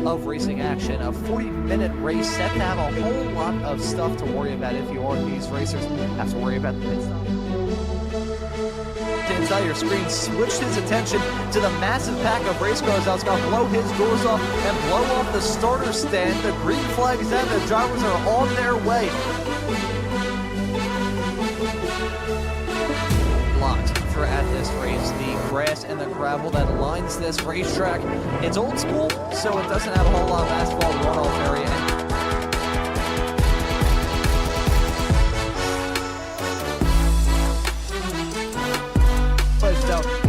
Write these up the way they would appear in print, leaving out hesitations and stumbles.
of racing action. A 40-minute race set to have a whole lot of stuff to worry about if you are these racers. Have to worry about the pit stop. Inside your screen switched his attention to the massive pack of race cars that's going to blow his doors off and blow off the starter stand. The green flag is out. The drivers are on their way. Locked for at this race, the grass and the gravel that lines this racetrack. It's old school, so it doesn't have a whole lot of asphalt runoff area.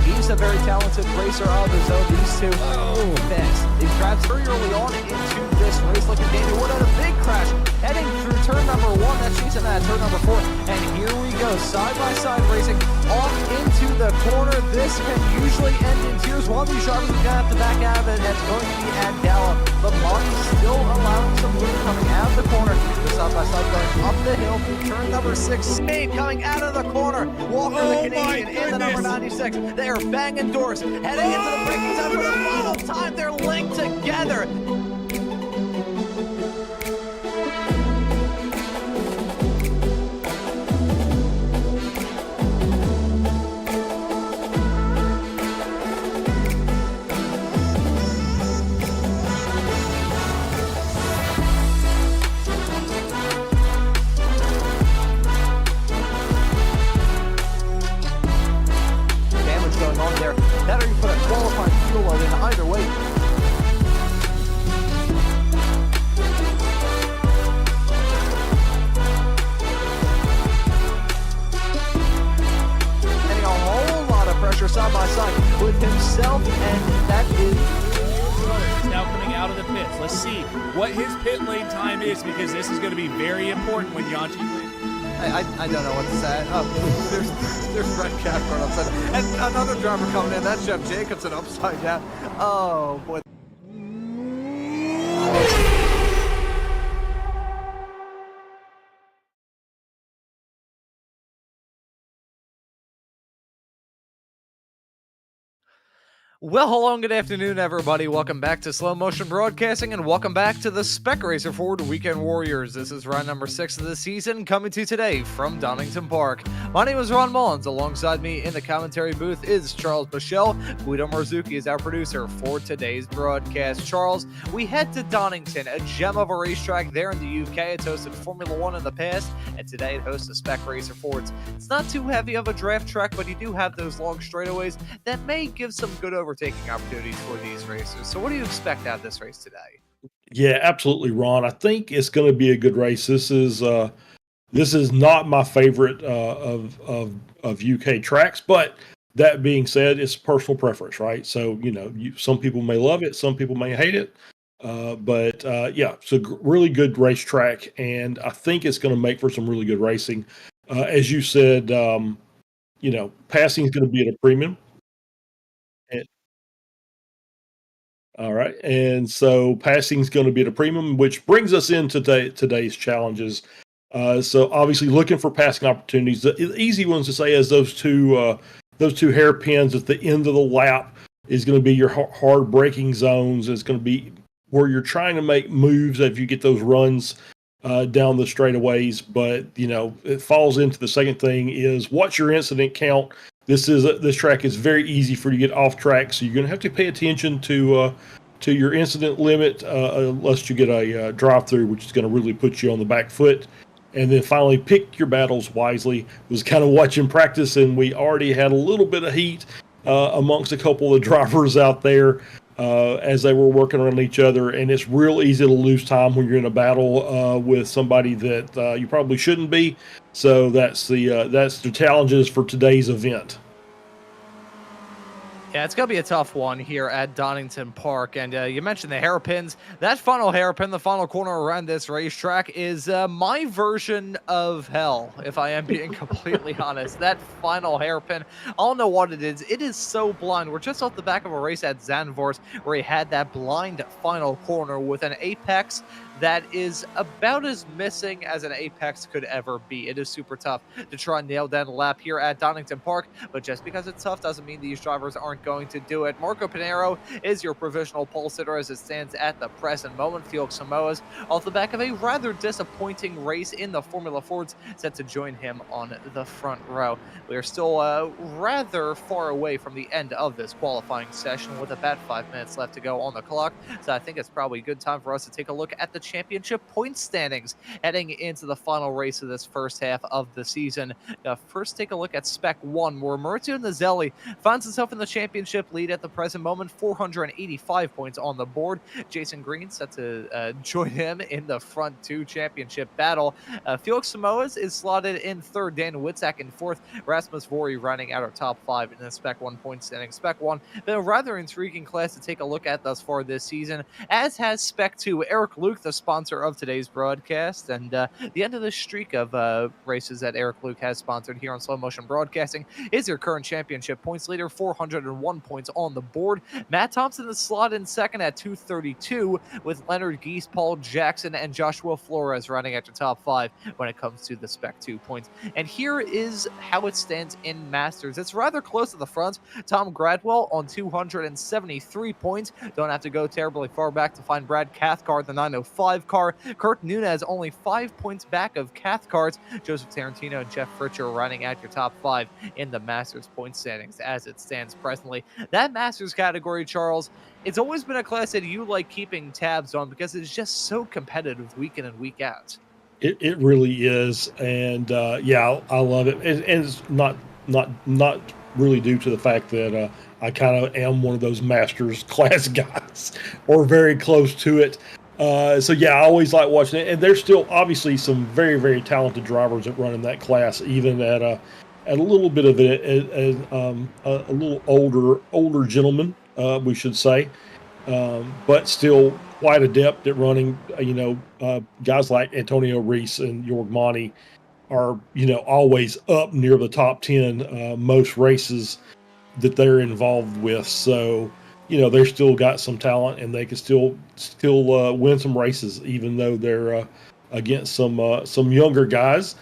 He's a very talented racer of his own. These two fast. They crashed very early on into this race. Look at Daniel Wood at a big crash heading through turn number 1. That's chasing that turn number 4. And here we go, side-by-side racing off into the corner. This can usually end in tears. One of these drivers is going to have to back out of it. That's going to be Adela. But Maunz still allowing some room coming out of the corner. The side-by-side going up the hill through turn number 6. Spade coming out of the corner. Walker the Canadian in the number 96. They are banging doors, heading into the braking zone for the final time. They're linked together. Either way. Getting a whole lot of pressure side by side with himself, and that is now coming out of the pits. Let's see what his pit lane time is, because this is going to be very important when Yanchi wins. I don't know what to say. Oh, there's Red Cat run upside down. And another driver coming in. That's Jeff Jacobson upside down. Oh, boy. Well, hello and good afternoon, everybody. Welcome back to Slow Motion Broadcasting, and welcome back to the Spec Racer Ford Weekend Warriors. This is round number 6 of the season, coming to you today from Donington Park. My name is Ron Maunz. Alongside me in the commentary booth is Charles Boshell. Guido Marzucchi is our producer for today's broadcast. Charles, we head to Donington, a gem of a racetrack there in the UK. It's hosted Formula 1 in the past, and today it hosts the Spec Racer Fords. It's not too heavy of a draft track, but you do have those long straightaways that may give some good overtaking opportunities for these racers. So what do you expect out of this race today? Yeah, absolutely, Ron. I think it's going to be a good race. This is not my favorite of UK tracks, but that being said, it's personal preference, right? So, some people may love it, some people may hate it. But it's a really good racetrack, and I think it's going to make for some really good racing. As you said, passing is going to be at a premium. All right, and so passing is going to be at a premium, which brings us into today's challenges. So obviously looking for passing opportunities. The easy ones to say is those two hairpins at the end of the lap is going to be your hard braking zones. It's going to be where you're trying to make moves if you get those runs down the straightaways. But it falls into the second thing is what's your incident count. This track is very easy for you to get off track, so you're going to have to pay attention to your incident limit unless you get a drive-through, which is going to really put you on the back foot. And then finally, pick your battles wisely. Was kind of watching practice, and we already had a little bit of heat amongst a couple of drivers out there as they were working around each other. And it's real easy to lose time when you're in a battle with somebody that you probably shouldn't be. So that's the challenges for today's event. Yeah, it's going to be a tough one here at Donington Park. And you mentioned the hairpins. That final hairpin, the final corner around this racetrack, is my version of hell, if I am being completely honest. That final hairpin, I don't know what it is. It is so blind. We're just off the back of a race at Zandvoort where he had that blind final corner with an apex that is about as missing as an apex could ever be. It is super tough to try and nail down a lap here at Donington Park, but just because it's tough doesn't mean these drivers aren't going to do it. Marco Pinheiro is your provisional pole sitter as it stands at the present moment. Felix Samoa's off the back of a rather disappointing race in the Formula Fords, set to join him on the front row. We are still rather far away from the end of this qualifying session with about 5 minutes left to go on the clock. So I think it's probably a good time for us to take a look at the championship point standings heading into the final race of this first half of the season. First, take a look at Spec 1, where Maurizio Nazelli finds himself in the championship lead at the present moment, 485 points on the board. Jason Green set to join him in the front two championship battle. Felix Samoas is slotted in third, Dan Witzak in fourth, Rasmus Vori running out our top five in the Spec 1 point standing. Spec 1 been a rather intriguing class to take a look at thus far this season, as has Spec 2. Eric Luke, the sponsor of today's broadcast, and the end of the streak of races that Eric Luke has sponsored here on Slow Motion Broadcasting, is your current championship points leader, 401 points on the board. Matt Thompson is slotted in second at 232, with Leonard Geese, Paul Jackson, and Joshua Flores running at your top five when it comes to the Spec 2 points. And here is how it stands in Masters. It's rather close to the front. Tom Gradwell on 273 points. Don't have to go terribly far back to find Brad Cathcart, the 905 car. Kurt Nunez only 5 points back of Cathcart. Joseph Tarantino and Jeff Fritcher running at your top five in the Masters point standings as it stands presently. That Masters category, Charles, it's always been a class that you like keeping tabs on because it's just so competitive week in and week out. It really is, and yeah, I love it, and it's not really due to the fact that I kind of am one of those Masters class guys, or very close to it. So yeah, I always like watching it, and there's still obviously some very, very talented drivers that run in that class, even at a little bit of a little older gentleman, we should say, but still quite adept at running. Guys like Antonio Reese and Jorg Monty are always up near the top 10 most races that they're involved with. So they're still got some talent, and they can still win some races, even though they're against some younger guys.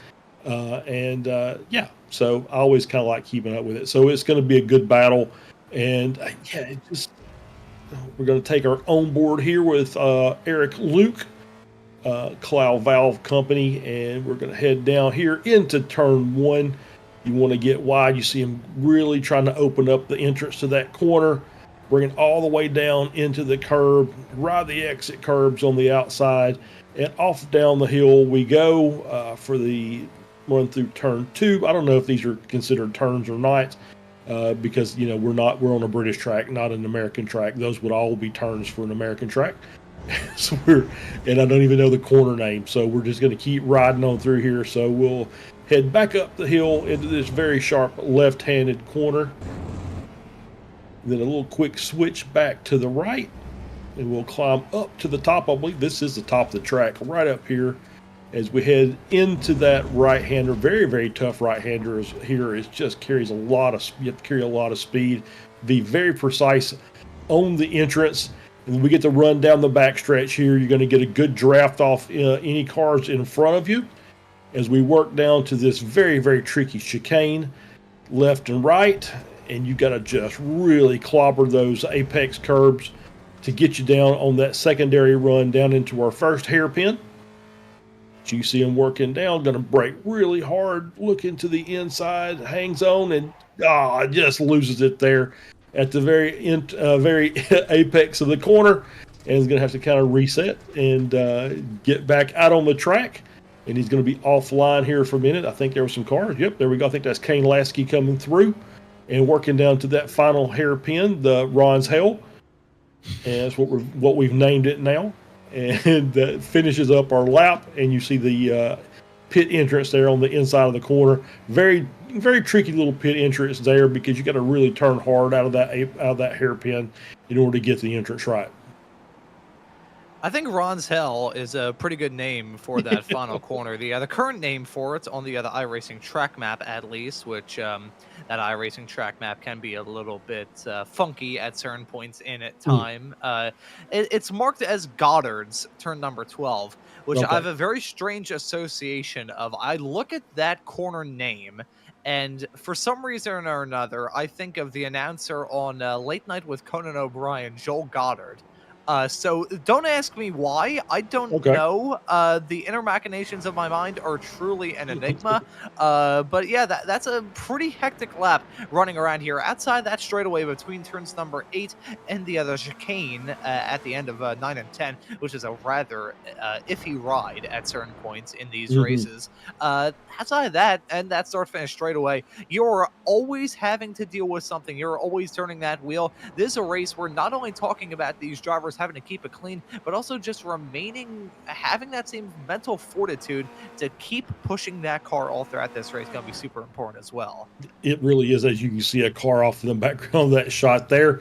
Yeah, so I always kind of like keeping up with it. So it's going to be a good battle, and yeah, we're going to take our own board here with Eric Luke, Cloud Valve Company, and we're going to head down here into turn one. You want to get wide. You see him really trying to open up the entrance to that corner, bring it all the way down into the curb, ride the exit curbs on the outside, and off down the hill we go for the run through turn two. I don't know if these are considered turns or not, because we're on a British track, not an American track. Those would all be turns for an American track. So and I don't even know the corner name, so we're just going to keep riding on through here. So we'll head back up the hill into this very sharp left-handed corner, then a little quick switch back to the right, and we'll climb up to the top. I believe this is the top of the track right up here as we head into that right-hander. Very, very tough right-hander here. It just carries you have to carry a lot of speed, be very precise on the entrance. And we get to run down the backstretch here. You're going to get a good draft off any cars in front of you as we work down to this very, very tricky chicane, left and right. And you got to just really clobber those apex curbs to get you down on that secondary run down into our first hairpin. You see him working down, going to brake really hard, look into the inside, hangs on, and just loses it there at the very apex of the corner, and is going to have to kind of reset and get back out on the track. And he's going to be offline here for a minute. I think there were some cars. Yep, there we go. I think that's Kane Lasky coming through and working down to that final hairpin, the Ron's Hell. And that's what we've named it now. And finishes up our lap, and you see the pit entrance there on the inside of the corner. Very, very tricky little pit entrance there, because you got to really turn hard out of that hairpin in order to get the entrance right. I think Ron's Hell is a pretty good name for that final corner. The current name for it on the iRacing track map, at least, which that iRacing track map can be a little bit funky at certain points in time. It's marked as Goddard's turn number 12, which I have a very strange association of. I look at that corner name, And for some reason or another, I think of the announcer on Late Night with Conan O'Brien, Joel Goddard. So don't ask me why. I don't Okay. know. The inner machinations of my mind are truly an enigma. But yeah, that's a pretty hectic lap running around here. Outside that straightaway between turns number 8 and the other chicane at the end of 9 and 10, which is a rather iffy ride at certain points in these Mhm. races. Outside of that, and that start finish straightaway, you're always having to deal with something. You're always turning that wheel. This is a race where not only talking about these drivers having to keep it clean, but also just having that same mental fortitude to keep pushing that car all throughout this race. Going to be super important as well. It really is, as you can see a car off in the background of that shot there,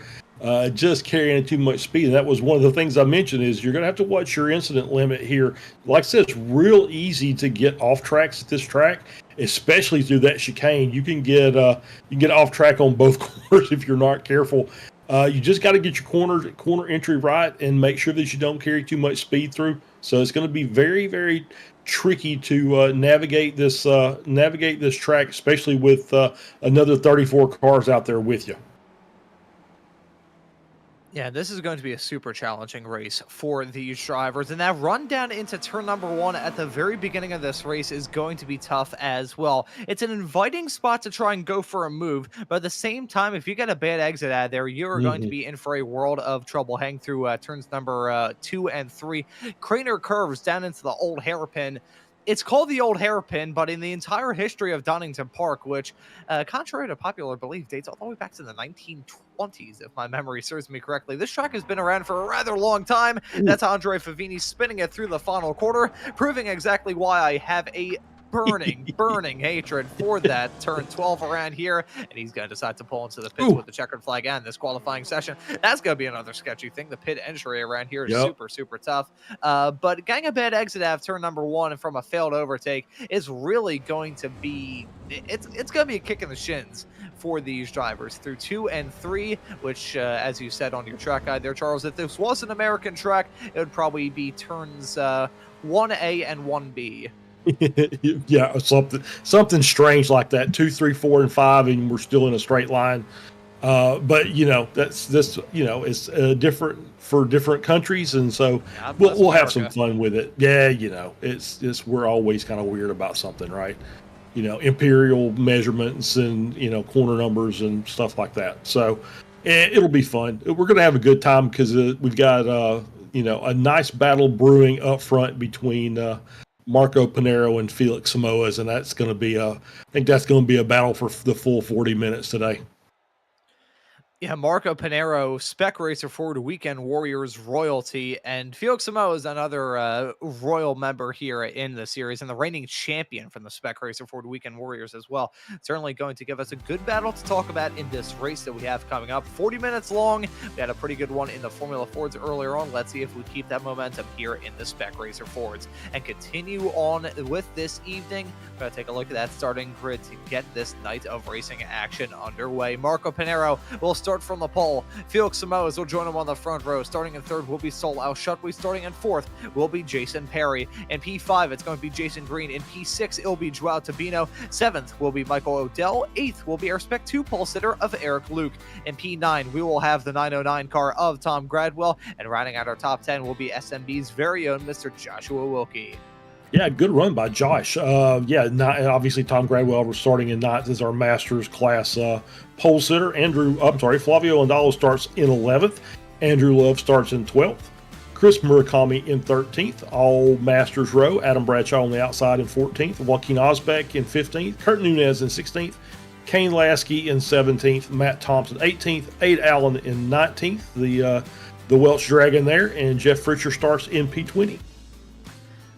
just carrying too much speed. And that was one of the things I mentioned is you're going to have to watch your incident limit here. Like I said, it's real easy to get off tracks at this track, especially through that chicane. You can get off track on both corners if you're not careful. You just got to get your corner entry right and make sure that you don't carry too much speed through. So it's going to be very, very tricky to navigate this track, especially with another 34 cars out there with you. Yeah, this is going to be a super challenging race for these drivers. And that run down into turn number 1 at the very beginning of this race is going to be tough as well. It's an inviting spot to try and go for a move, but at the same time, if you get a bad exit out of there, you're going to be in for a world of trouble heading through turns number 2 and 3. Craner curves down into the old hairpin. It's called the old hairpin, but in the entire history of Donington Park, which, contrary to popular belief, dates all the way back to the 1920s, if my memory serves me correctly. This track has been around for a rather long time. That's Andre Favini spinning it through the final quarter, proving exactly why I have a burning hatred for that turn 12 around here, and he's going to decide to pull into the pits with the checkered flag and this qualifying session. That's going to be another sketchy thing. The pit entry around here is super tough, but getting a bad exit out of turn number 1 from a failed overtake is really going to be it's going to be a kick in the shins for these drivers through 2 and 3, which as you said on your track guide there, Charles, if this was an American track, it would probably be turns 1A and 1B. Yeah, something strange like that. 2, 3, 4, and 5, and we're still in a straight line. But it's different for different countries, and so we'll have some fun with it. Yeah, it's we're always kind of weird about something, right? Imperial measurements and corner numbers and stuff like that. So it'll be fun. We're gonna have a good time because we've got a nice battle brewing up front between Marco Pinero and Felix Samoas, and that's going to be I think that's going to be a battle for the full 40 minutes today. Yeah, Marco Pinero, Spec Racer Ford Weekend Warriors royalty, and Felix Samoa is another royal member here in the series, and the reigning champion from the Spec Racer Ford Weekend Warriors as well. Certainly going to give us a good battle to talk about in this race that we have coming up. 40 minutes long. We had a pretty good one in the Formula Fords earlier on. Let's see if we keep that momentum here in the Spec Racer Fords and continue on with this evening. We're going to take a look at that starting grid to get this night of racing action underway. Marco Pinero will start from the pole. Felix Samoas will join him on the front row. Starting in third will be Sol Al-Shutwi. Starting in fourth will be Jason Perry. In P5, it's going to be Jason Green. In P6, it'll be Joao Tabino. 7th will be Michael Odell. 8th will be our Spec 2 pole sitter of Eric Luke. In P9, we will have the 909 car of Tom Gradwell. And rounding out our top 10 will be SMB's very own Mr. Joshua Wilkie. Yeah, good run by Josh. Obviously Tom Gradwell, we're starting in 9th as our Masters class pole sitter. Flavio Andalo starts in 11th. Andrew Love starts in 12th. Chris Murakami in 13th. All Masters row. Adam Bradshaw on the outside in 14th. Joaquin Osbeck in 15th. Kurt Nunez in 16th. Kane Lasky in 17th. Matt Thompson 18th. Aid Allen in 19th. The Welsh Dragon there. And Jeff Fritcher starts in P20.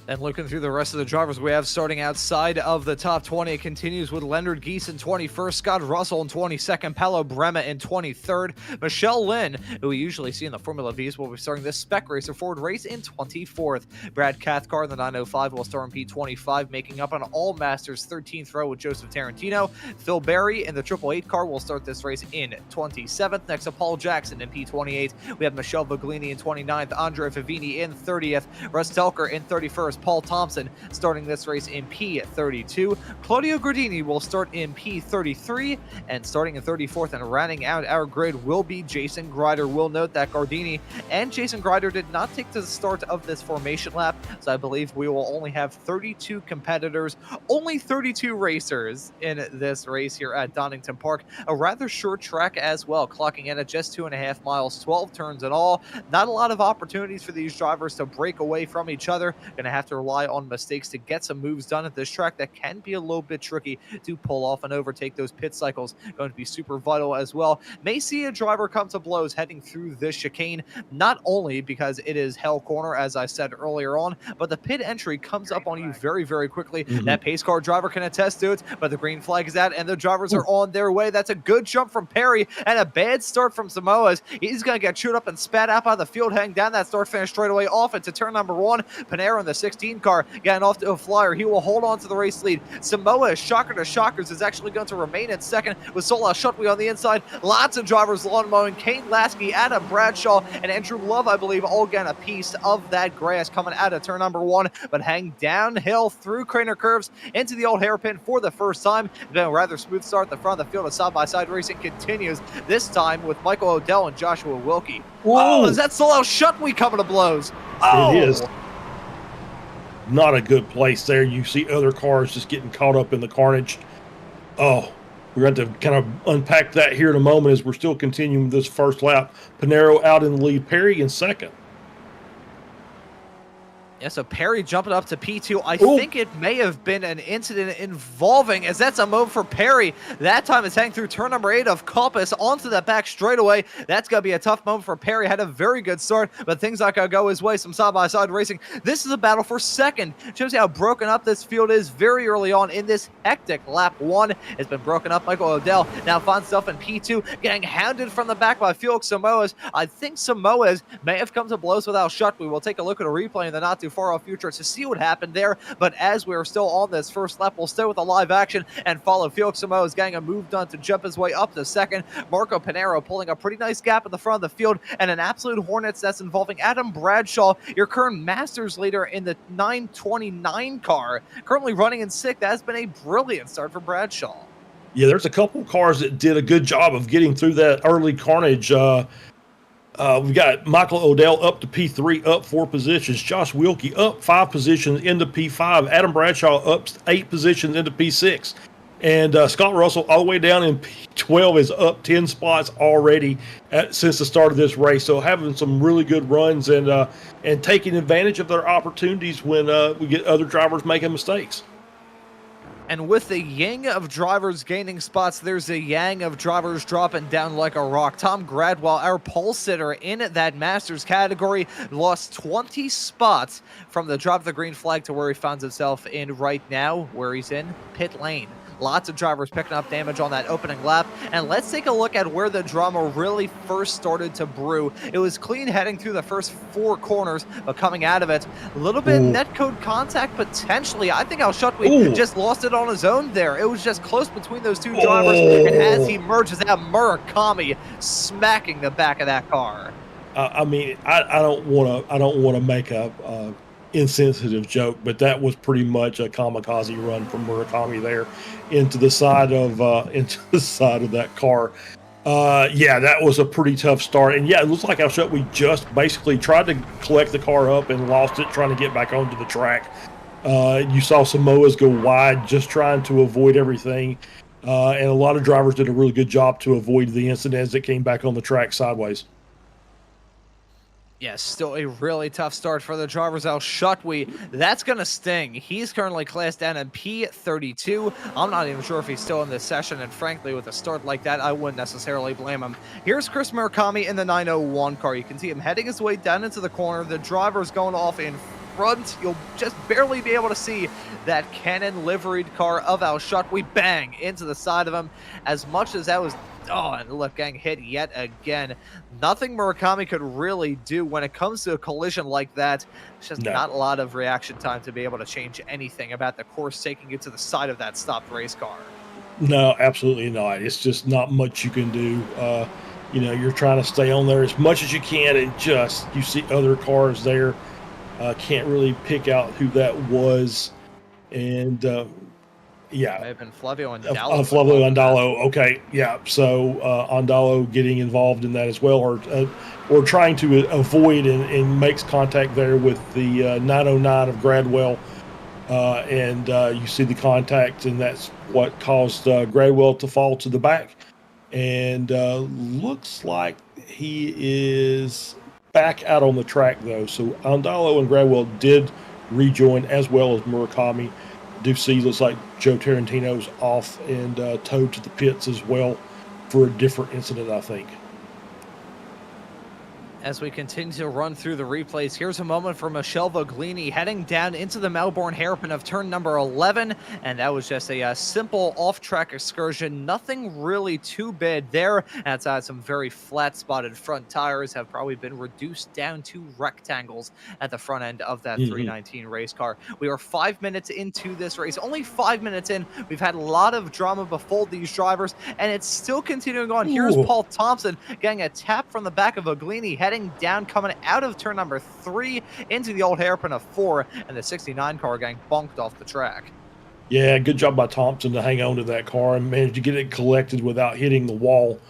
And looking through the rest of the drivers we have starting outside of the top 20, it continues with Leonard Geese in 21st, Scott Russell in 22nd, Paolo Brema in 23rd, Michelle Lynn, who we usually see in the Formula Vs, will be starting this Spec Racer Ford race in 24th. Brad Cathcart in the 905 will start in P25, making up an All-Masters 13th row with Joseph Tarantino. Phil Berry in the 888 car will start this race in 27th. Next up, Paul Jackson in P28. We have Michelle Baglini in 29th, Andre Favini in 30th, Russ Telker in 31st, drivers. Paul Thompson starting this race in P32. Claudio Gradini will start in P33, and starting in 34th and rounding out our grid will be Jason Grider. We'll note that Gardini and Jason Grider did not take to the start of this formation lap, so I believe we will only have 32 competitors, only 32 racers in this race here at Donington Park. A rather short track as well, clocking in at just 2.5 miles, 12 turns in all. Not a lot of opportunities for these drivers to break away from each other. Going to have to rely on mistakes to get some moves done at this track that can be a little bit tricky to pull off and overtake those pit cycles. Going to be super vital as well. May see a driver come to blows heading through this chicane, not only because it is hell corner, as I said earlier on, but the pit entry comes up on you very, very quickly. That pace car driver can attest to it, but the green flag is out and the drivers are on their way. That's a good jump from Perry and a bad start from Samoas. He's going to get chewed up and spat out by the field, heading down that start finish straight away off into turn number 1. Panero in the 16 car getting off to a flyer. He will hold on to the race lead. Samoa, shocker to shockers, is actually going to remain in second with Sola Shutway on the inside. Lots of drivers lawn mowing. Kane Lasky, Adam Bradshaw, and Andrew Love, I believe, all getting a piece of that grass coming out of turn number 1, but hang downhill through Craner curves into the old hairpin for the first time. Then a rather smooth start at the front of the field. Of side-by-side racing continues, this time with Michael Odell and Joshua Wilkie. Whoa. Oh, is that Sola Shutway coming to blows? Oh. It is. Not a good place there. You see other cars just getting caught up in the carnage. Oh, we're going to kind of unpack that here in a moment as we're still continuing this first lap. Panero out in the lead, Perry in second. Yeah, so Perry jumping up to P2. I think it may have been an incident involving, as that's a move for Perry. That time it's heading through turn number 8 of Compass onto that back straightaway. That's going to be a tough moment for Perry. Had a very good start, but things not going to go his way. Some side-by-side racing. This is a battle for second. Shows you how broken up this field is very early on in this hectic lap 1. It's been broken up. Michael Odell now finds himself in P2, getting hounded from the back by Felix Samoas. I think Samoas may have come to blows without Shut. We will take a look at a replay in the not too far off future to see what happened there, but as we're still on this first lap, we'll stay with the live action and follow Felix Samoa's getting a move done to jump his way up to second. Marco Panero pulling a pretty nice gap in the front of the field, and an absolute hornets that's involving Adam Bradshaw, your current Masters leader in the 929 car, currently running in 6th. That's been a brilliant start for Bradshaw. Yeah, there's a couple cars that did a good job of getting through that early carnage. We've got Michael Odell up to P3, up 4 positions. Josh Wilkie up 5 positions into P5. Adam Bradshaw up 8 positions into P6. And Scott Russell all the way down in P12 is up 10 spots already since the start of this race. So having some really good runs and taking advantage of their opportunities when we get other drivers making mistakes. And with the yang of drivers gaining spots, there's a yang of drivers dropping down like a rock. Tom Gradwell, our pole sitter in that Masters category, lost 20 spots from the drop of the green flag to where he finds himself in right now, where he's in pit lane. Lots of drivers picking up damage on that opening lap. And let's take a look at where the drama really first started to brew. It was clean heading through the first 4 corners, but coming out of it, a little bit netcode contact potentially. I think Al Shutway just lost it on his own there. It was just close between those 2 drivers. And as he merges out, Murakami smacking the back of that car. I mean, I don't want to make a insensitive joke, but that was pretty much a kamikaze run from Murakami there into the side of that car. Yeah, that was a pretty tough start. And yeah, it looks like Al Shutway just basically tried to collect the car up and lost it trying to get back onto the track. You saw Samoas go wide just trying to avoid everything. And a lot of drivers did a really good job to avoid the incident as it came back on the track sideways. Yes, still a really tough start for the drivers. Al Shutway, that's going to sting. He's currently classed down in P32. I'm not even sure if he's still in this session, and frankly, with a start like that, I wouldn't necessarily blame him. Here's Chris Murakami in the 901 car. You can see him heading his way down into the corner. The driver's going off in front. You'll just barely be able to see that Canon liveried car of Al Shutway bang into the side of him. As much as that was and look, getting hit yet again. Nothing Murakami could really do when it comes to a collision like that. It's just not a lot of reaction time to be able to change anything about the course taking you to the side of that stopped race car. No, absolutely not. It's just not much you can do. You're trying to stay on there as much as you can, and just you see other cars there. Can't really pick out who that was. And yeah, May have been Flavio Andalo. Flavio Andalo. Okay, yeah. So Andalo getting involved in that as well, or trying to avoid and makes contact there with the 909 of Gradwell, and you see the contact, and that's what caused Gradwell to fall to the back. And looks like he is back out on the track though. So Andalo and Gradwell did rejoin, as well as Murakami. Do see, looks like Joe Tarantino's off and towed to the pits as well for a different incident, I think. As we continue to run through the replays, here's a moment for Michele Voglini heading down into the Melbourne hairpin of turn number 11, and that was just a simple off-track excursion. Nothing really too bad there. Outside, some very flat-spotted front tires have probably been reduced down to rectangles at the front end of that 319 race car. We are 5 minutes into this race. Only 5 minutes in. We've had a lot of drama before these drivers, and it's still continuing on. Here's Paul Thompson getting a tap from the back of Voglini, heading down, coming out of turn number 3 into the old hairpin of 4, and the 69 car getting bonked off the track. Yeah, good job by Thompson to hang on to that car and manage to get it collected without hitting the wall.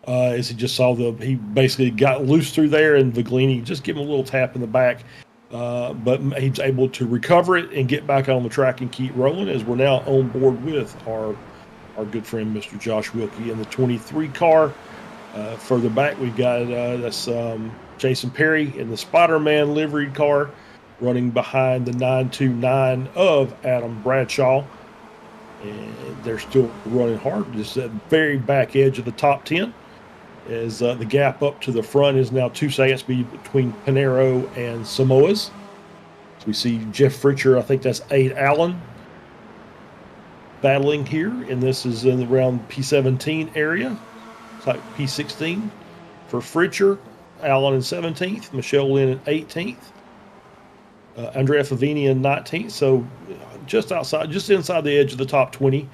As he just saw he basically got loose through there, and Voglini just give him a little tap in the back. But he's able to recover it and get back on the track and keep rolling, as we're now on board with our good friend Mr. Josh Wilkie in the 23 car. Further back, we've got that's Jason Perry in the Spider-Man liveried car, running behind the 929 of Adam Bradshaw. And they're still running hard, just at the very back edge of the top 10. As the gap up to the front is now 2 seconds between Pinero and Samoas. So we see Jeff Fritcher, I think that's 8 Allen, battling here, and this is in around P17 area. It's like P16 for Fritcher, Allen in 17th, Michelle Lynn in 18th, Andrea Favini in 19th. So just inside the edge of the top 20.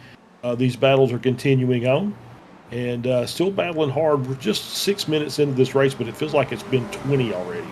These battles are continuing on, and still battling hard. We're just 6 minutes into this race, but it feels like it's been 20 already.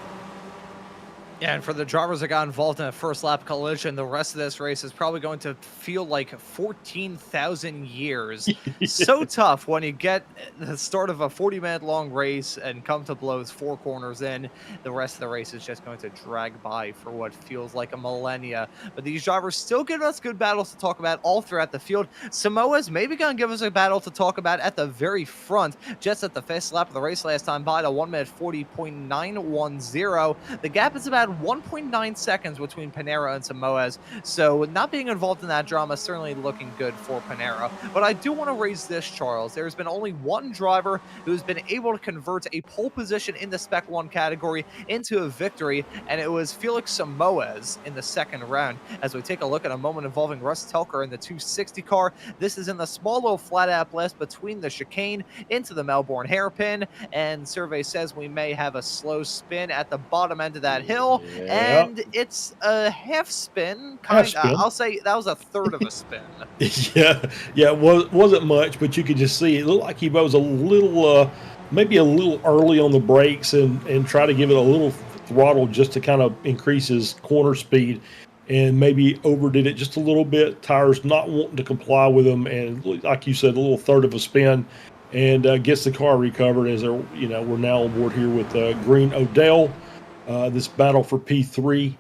Yeah, and for the drivers that got involved in a first lap collision, the rest of this race is probably going to feel like 14,000 years. So tough when you get the start of a 40-minute long race and come to blows 4 corners in. The rest of the race is just going to drag by for what feels like a millennia. But these drivers still give us good battles to talk about all throughout the field. Samoa's maybe going to give us a battle to talk about at the very front, just at the fast lap of the race last time by, to 1 minute 40.910. The gap is about 1.9 seconds between Panera and Samoas, so not being involved in that drama is certainly looking good for Panera. But I do want to raise this, Charles. There's been only one driver who's been able to convert a pole position in the Spec 1 category into a victory, and it was Felix Samoas in the second round. As we take a look at a moment involving Russ Telker in the 260 car, this is in the small little flat-out blast between the chicane into the Melbourne hairpin, and survey says we may have a slow spin at the bottom end of that hill. And it's a half spin. I'll say that was a third of a spin. Yeah, it wasn't much, but you could just see it looked like he was a little, maybe a little early on the brakes and try to give it a little throttle just to kind of increase his corner speed, and maybe overdid it just a little bit. Tires not wanting to comply with him, and like you said, a little third of a spin, and gets the car recovered. As we're now on board here with Green Odell. This battle for P3,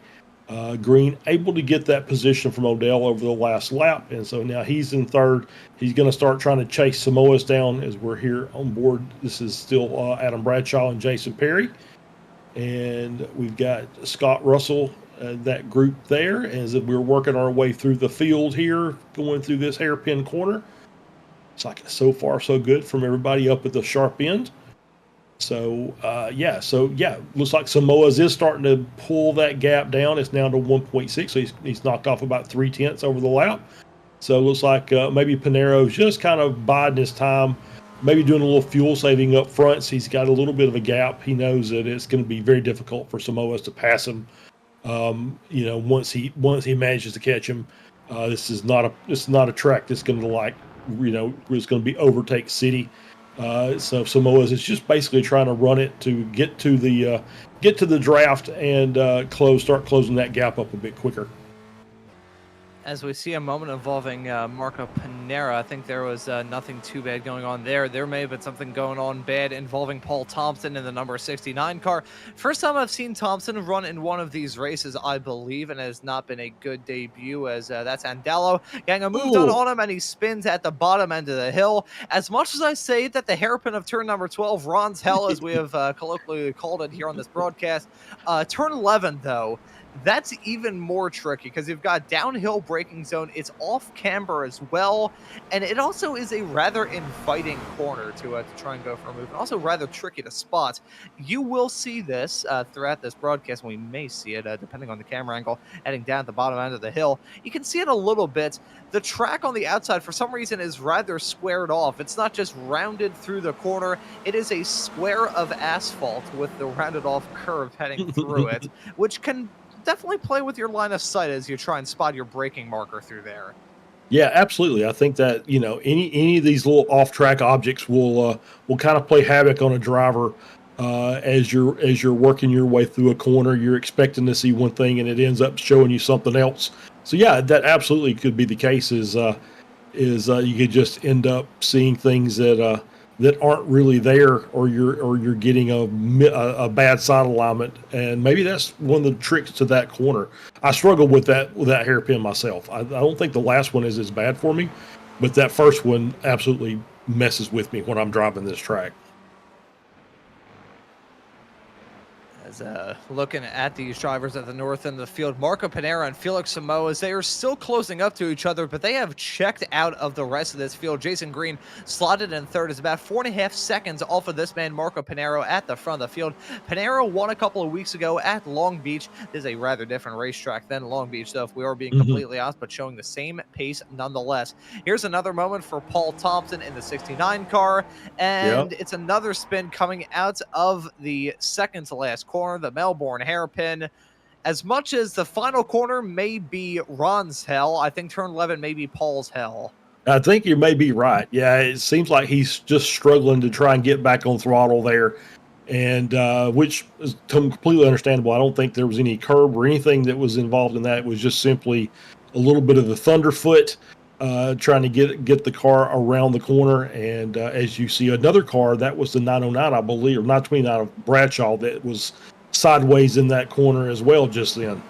Green able to get that position from Odell over the last lap, and so now he's in third. He's going to start trying to chase Samoas down as we're here on board. This is still Adam Bradshaw and Jason Perry, and we've got Scott Russell, that group there, as we're working our way through the field here, going through this hairpin corner. It's like so far so good from everybody up at the sharp end. So, looks like Samoas is starting to pull that gap down. It's now to 1.6, so he's knocked off about 0.3 over the lap. So it looks like maybe Pinero's just kind of biding his time, maybe doing a little fuel saving up front. So he's got a little bit of a gap. He knows that it's going to be very difficult for Samoas to pass him. Once he manages to catch him, this is not a track that's going to it's going to be overtake city. So Samoa's is just basically trying to run it to get to the draft and start closing that gap up a bit quicker. As we see a moment involving Marco Panera, I think there was nothing too bad going on there. There may have been something going on bad involving Paul Thompson in the number 69 car. First time I've seen Thompson run in one of these races, I believe, and it has not been a good debut, as that's Andallo getting a move done on him, and he spins at the bottom end of the hill. As much as I say that the hairpin of turn number 12, Ron's Hell, as we have colloquially called it here on this broadcast, turn 11, though, that's even more tricky because you've got downhill braking zone. It's off camber as well, and it also is a rather inviting corner to try and go for a move, and also rather tricky to spot. You will see this throughout this broadcast, and we may see it depending on the camera angle, heading down at the bottom end of the hill. You can see it a little bit. The track on the outside, for some reason, is rather squared off. It's not just rounded through the corner. It is a square of asphalt with the rounded off curve heading through it, which can definitely play with your line of sight as you try and spot your braking marker through there. Yeah, absolutely. I think that any of these little off-track objects will kind of play havoc on a driver as you're working your way through a corner. You're expecting to see one thing and it ends up showing you something else. So yeah, that absolutely could be the case. Is you could just end up seeing things that aren't really there, or you're getting a bad side alignment, and maybe that's one of the tricks to that corner. I struggle with that hairpin myself. I don't think the last one is as bad for me, but that first one absolutely messes with me when I'm driving this track. Looking at these drivers at the north end of the field, Marco Panera and Felix Samoa, they are still closing up to each other, but they have checked out of the rest of this field. Jason Green slotted in third, is about 4.5 seconds off of this man, Marco Panero, at the front of the field. Panero won a couple of weeks ago at Long Beach. This is a rather different racetrack than Long Beach, though, if we are being completely honest, but showing the same pace nonetheless. Here's another moment for Paul Thompson in the 69 car, and it's another spin coming out of the second to last corner, the Melbourne hairpin. As much as the final corner may be Ron's hell, I think turn 11 may be Paul's hell. I think you may be right. Yeah, it seems like he's just struggling to try and get back on throttle there, and which is completely understandable. I don't think there was any curb or anything that was involved in that. It was just simply a little bit of the thunderfoot trying to get the car around the corner. And as you see, another car, that was the 909, I believe, or 929 of Bradshaw, that was sideways in that corner as well just then.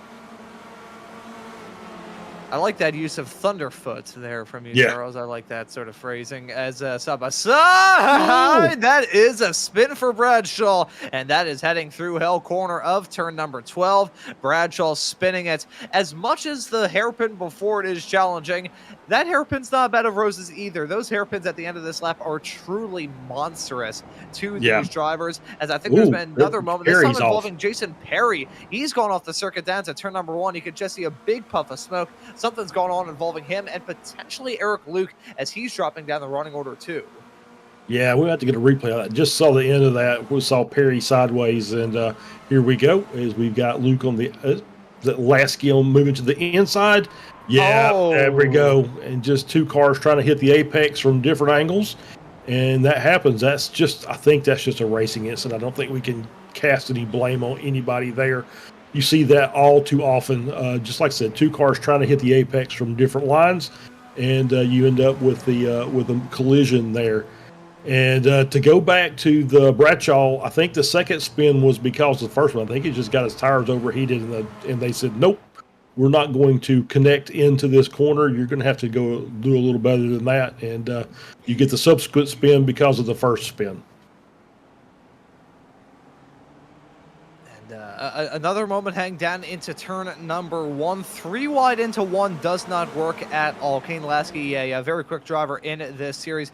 I like that use of thunderfoot there from you, Charles. I like that sort of phrasing. As side by side, that is a spin for Bradshaw, and that is heading through hell corner of turn number 12. Bradshaw spinning it. As much as the hairpin before it is challenging, that hairpin's not a bed of roses either. Those hairpins at the end of this lap are truly monstrous to these drivers. As I think there's been another moment, this time involving Jason Perry. He's gone off the circuit down to turn number 1. You could just see a big puff of smoke. Something's going on involving him and potentially Eric Luke as he's dropping down the running order too. Yeah, we have to get a replay of that. Just saw the end of that. We saw Perry sideways, and here we go as we've got Luke on the last skill moving to the inside. Yeah, there we go. And just two cars trying to hit the apex from different angles, and that happens. I think that's just a racing incident. I don't think we can cast any blame on anybody there. You see that all too often. Just like I said, two cars trying to hit the apex from different lines, and you end up with a collision there. And to go back to the Bradshaw, I think the second spin was because of the first one. I think he just got his tires overheated, and they said, nope, we're not going to connect into this corner. You're going to have to go do a little better than that. And you get the subsequent spin because of the first spin. Another moment heading down into turn number 1. 3 wide into 1 does not work at all. Kane Lasky, a very quick driver in this series.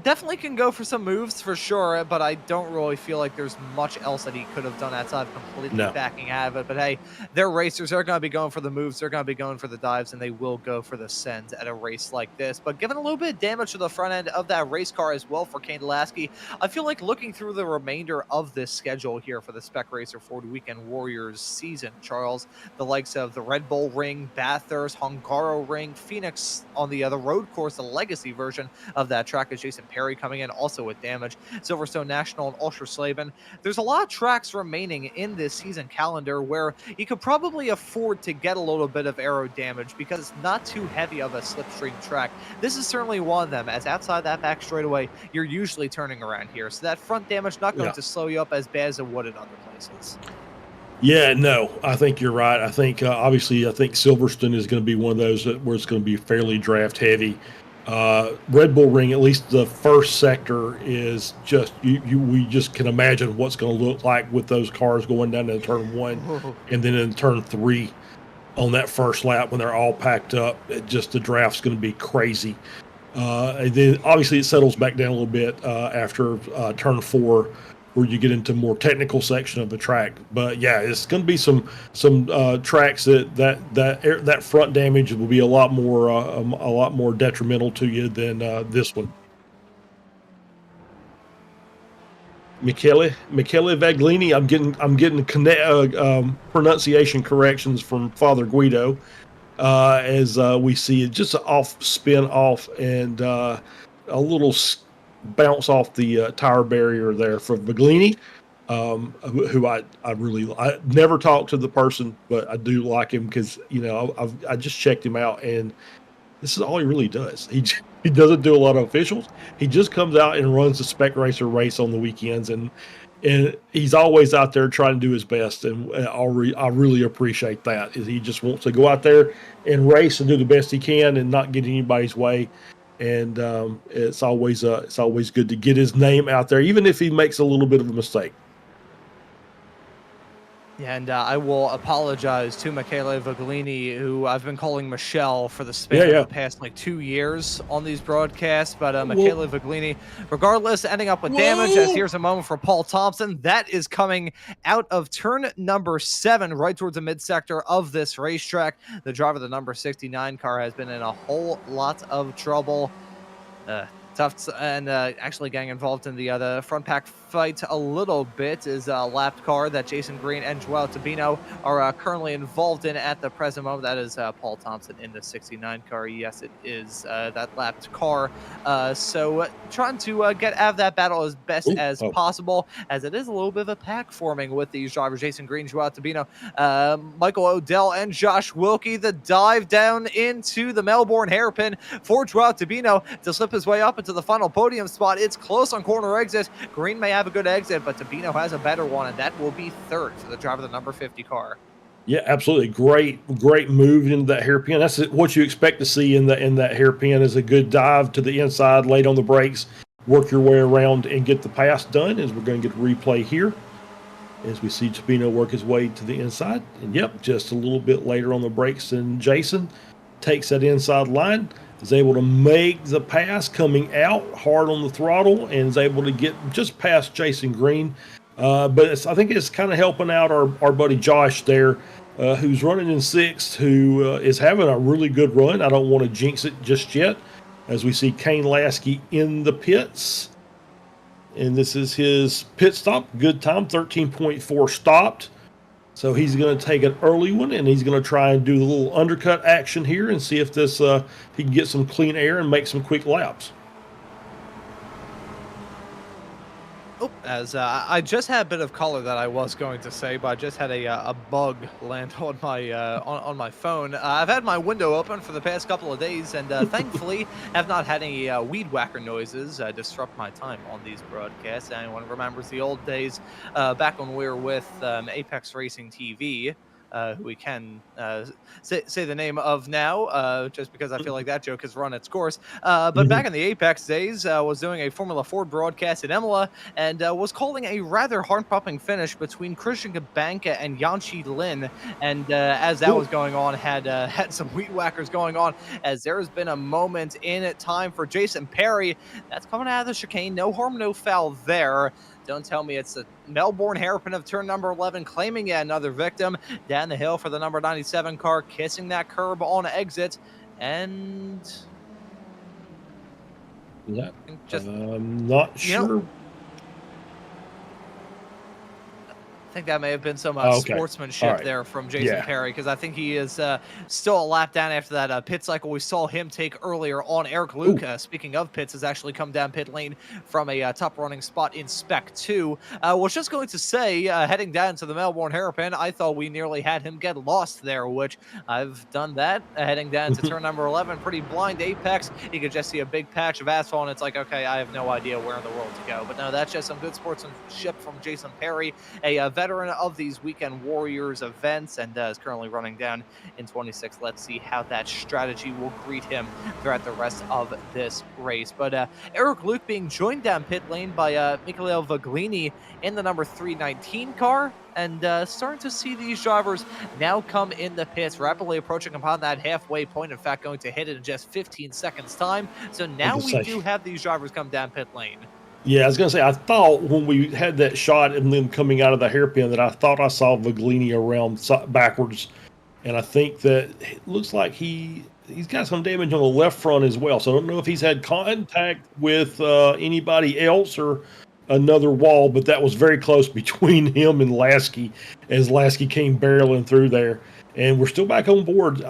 Definitely can go for some moves for sure, but I don't really feel like there's much else that he could have done outside of completely backing out of it. But hey, they're racers. They're going to be going for the moves. They're going to be going for the dives, and they will go for the sends at a race like this. But given a little bit of damage to the front end of that race car as well for Kane Lasky, I feel like looking through the remainder of this schedule here for the Spec Racer 40 weekend, Weekend Warriors season, Charles. The likes of the Red Bull Ring, Bathurst, Hungaro Ring, Phoenix on the road course, the legacy version of that track, is Jason Perry coming in also with damage. Silverstone National and Ultraslaben. There's a lot of tracks remaining in this season calendar where you could probably afford to get a little bit of aero damage because it's not too heavy of a slipstream track. This is certainly one of them, as outside that back straightaway, you're usually turning around here. So that front damage not going to slow you up as bad as it would in other places. Yeah, no, I think you're right. I think obviously, I think Silverstone is going to be one of those where it's going to be fairly draft heavy. Red Bull Ring, at least the first sector, is just we just can imagine what's going to look like with those cars going down to turn 1 and then in turn 3 on that first lap when they're all packed up. The draft's going to be crazy. And then obviously it settles back down a little bit after turn 4, where you get into more technical section of the track. But yeah, it's going to be some tracks that front damage will be a lot more detrimental to you than this one. Michele Vaglini. I'm getting pronunciation corrections from Father Guido as we see it, just an off spin off and a little bounce off the tire barrier there for Vaglini, who I never talked to the person, but I do like him because I just checked him out, and this is all he really does. He doesn't do a lot of officials. He just comes out and runs the Spec Racer race on the weekends, and he's always out there trying to do his best, and I really appreciate that. Is he just wants to go out there and race and do the best he can and not get anybody's way. And it's always good to get his name out there, even if he makes a little bit of a mistake. Yeah, and I will apologize to Michele Vaglini, who I've been calling Michelle for the span of the past 2 years on these broadcasts. But Michele Vaglini, regardless, ending up with damage. As here's a moment for Paul Thompson. That is coming out of turn number 7, right towards the mid-sector of this racetrack. The driver of the number 69 car has been in a whole lot of trouble. Tough, and actually getting involved in the front pack fight a little bit is a lapped car that Jason Green and Joao Tabino are currently involved in at the present moment. That is Paul Thompson in the 69 car. Yes, it is that lapped car. So trying to get out of that battle as best as possible, as it is a little bit of a pack forming with these drivers, Jason Green, Joao Tabino, Michael Odell, and Josh Wilkie. The dive down into the Melbourne hairpin for Joao Tabino to slip his way up into the final podium spot. It's close on corner exit. Green may have a good exit, but Tabino has a better one, and that will be third for the driver of the number 50 car. Yeah, absolutely. Great move into that hairpin. That's what you expect to see in that hairpin, is a good dive to the inside, late on the brakes, work your way around and get the pass done. As we're going to get a replay here as we see Tabino work his way to the inside. And yep, just a little bit later on the brakes than Jason. Takes that inside line, is able to make the pass coming out hard on the throttle, and is able to get just past Jason Green. But I think it's kind of helping out our buddy Josh there, who's running in 6th, who is having a really good run. I don't want to jinx it just yet, as we see Kane Lasky in the pits. And this is his pit stop. Good time, 13.4 stopped. So he's going to take an early one, and he's going to try and do the little undercut action here and see if this he can get some clean air and make some quick laps. As I just had a bit of color that I was going to say, but I just had a bug land on my on my phone. I've had my window open for the past couple of days, and thankfully have not had any weed whacker noises disrupt my time on these broadcasts. Anyone remembers the old days back when we were with Apex Racing TV, who we can say the name of now, just because I feel like that joke has run its course. But back in the Apex days, was doing a Formula Ford broadcast in Imola, and was calling a rather heart-popping finish between Christian Gabanka and Yanchi Lin. And as that was going on, had some weed whackers going on, as there has been a moment in time for Jason Perry. That's coming out of the chicane. No harm, no foul there. Don't tell me it's the Melbourne hairpin of turn number 11, claiming yet another victim. Down the hill for the number 97 car, kissing that curb on exit. And yeah, I'm not sure. think that may have been some Okay. All sportsmanship right. there from Jason Yeah. Perry, because I think he is still a lap down after that pit cycle we saw him take earlier on. Eric Luke, Ooh. speaking of pits, has actually come down pit lane from a top running spot in Spec 2. Was just going to say, heading down to the Melbourne Hairpin, I thought we nearly had him get lost there, which I've done that. Heading down to turn number 11, pretty blind apex. You could just see a big patch of asphalt, and it's like, okay, I have no idea where in the world to go. But no, that's just some good sportsmanship from Jason Perry, a veteran of these Weekend Warriors events, and is currently running down in 26. Let's see how that strategy will greet him throughout the rest of this race. But Eric Luke being joined down pit lane by Michele Vaglini in the number 319 car, and starting to see these drivers now come in the pits, rapidly approaching upon that halfway point. In fact, going to hit it in just 15 seconds time. So now we do have these drivers come down pit lane. Yeah, I was going to say, I thought when we had that shot and them coming out of the hairpin that I thought I saw Vaglini around backwards. And I think that it looks like he's got some damage on the left front as well. So I don't know if he's had contact with anybody else or another wall, but that was very close between him and Lasky as Lasky came barreling through there. And we're still back on board.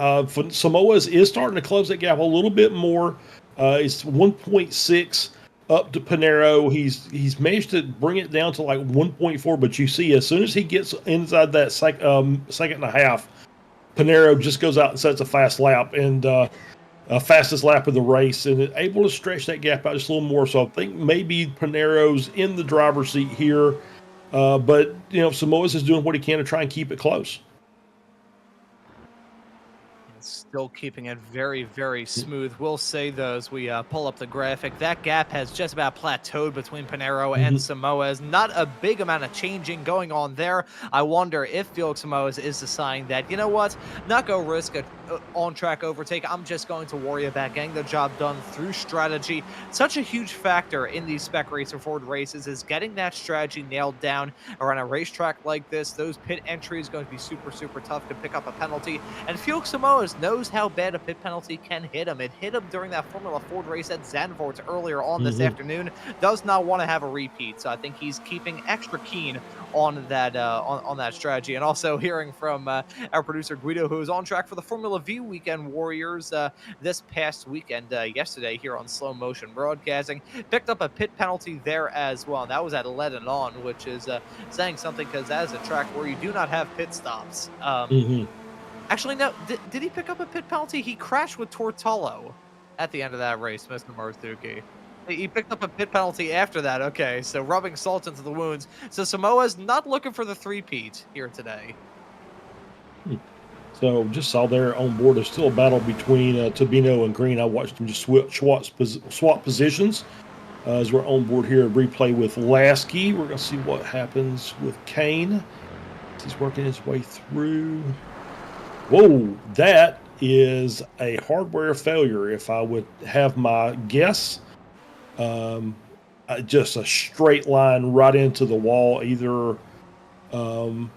Samoa's is starting to close that gap a little bit more. It's 1.6 up to Pinero. He's managed to bring it down to like 1.4, but you see as soon as he gets inside that second and a half, Pinero just goes out and sets a fast lap, and fastest lap of the race, and able to stretch that gap out just a little more. So I think maybe Pinero's in the driver's seat here, but Samoa's is doing what he can to try and keep it close. Still keeping it very, very smooth. We'll say, though, as we pull up the graphic, that gap has just about plateaued between Pinero and Samoa's. Not a big amount of changing going on there. I wonder if Felix Samoa's is deciding that, you know what, not go risk a on-track overtake. I'm just going to worry about getting the job done through strategy. Such a huge factor in these Spec Racer Ford races is getting that strategy nailed down around a racetrack like this. Those pit entries going to be super, super tough to pick up a penalty, and Felix Samoa's knows how bad a pit penalty can hit him. It hit him during that Formula Ford race at Zandvoort earlier on this afternoon. Does not want to have a repeat, so I think he's keeping extra keen on that on that strategy. And also hearing from our producer Guido, who is on track for the Formula V Weekend Warriors this past weekend, yesterday here on Slow Motion Broadcasting, picked up a pit penalty there as well. That was at Lebanon, which is saying something, because that is a track where you do not have pit stops. Actually, no. Did he pick up a pit penalty? He crashed with Tortolo at the end of that race, Mr. Marzucchi. He picked up a pit penalty after that. Okay, so rubbing salt into the wounds. So Samoa's not looking for the three-peat here today. So just saw there on board, there's still a battle between Tabino and Green. I watched them just swap positions as we're on board here. Replay with Lasky. We're going to see what happens with Kane. He's working his way through. Whoa, that is a hardware failure, if I would have my guess. Just a straight line right into the wall. Either trying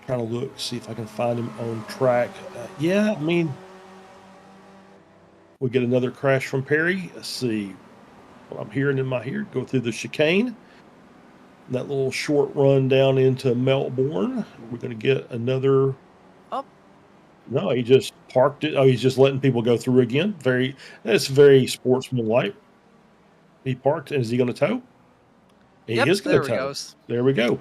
to look, see if I can find him on track. Yeah, I mean, we get another crash from Perry. Let's see what I'm hearing in my ear. Go through the chicane. That little short run down into Melbourne. We're going to get another. No, he just parked it. Oh, he's just letting people go through again. That's very sportsmanlike. He parked, and is he going to tow? He is going to tow. There we go.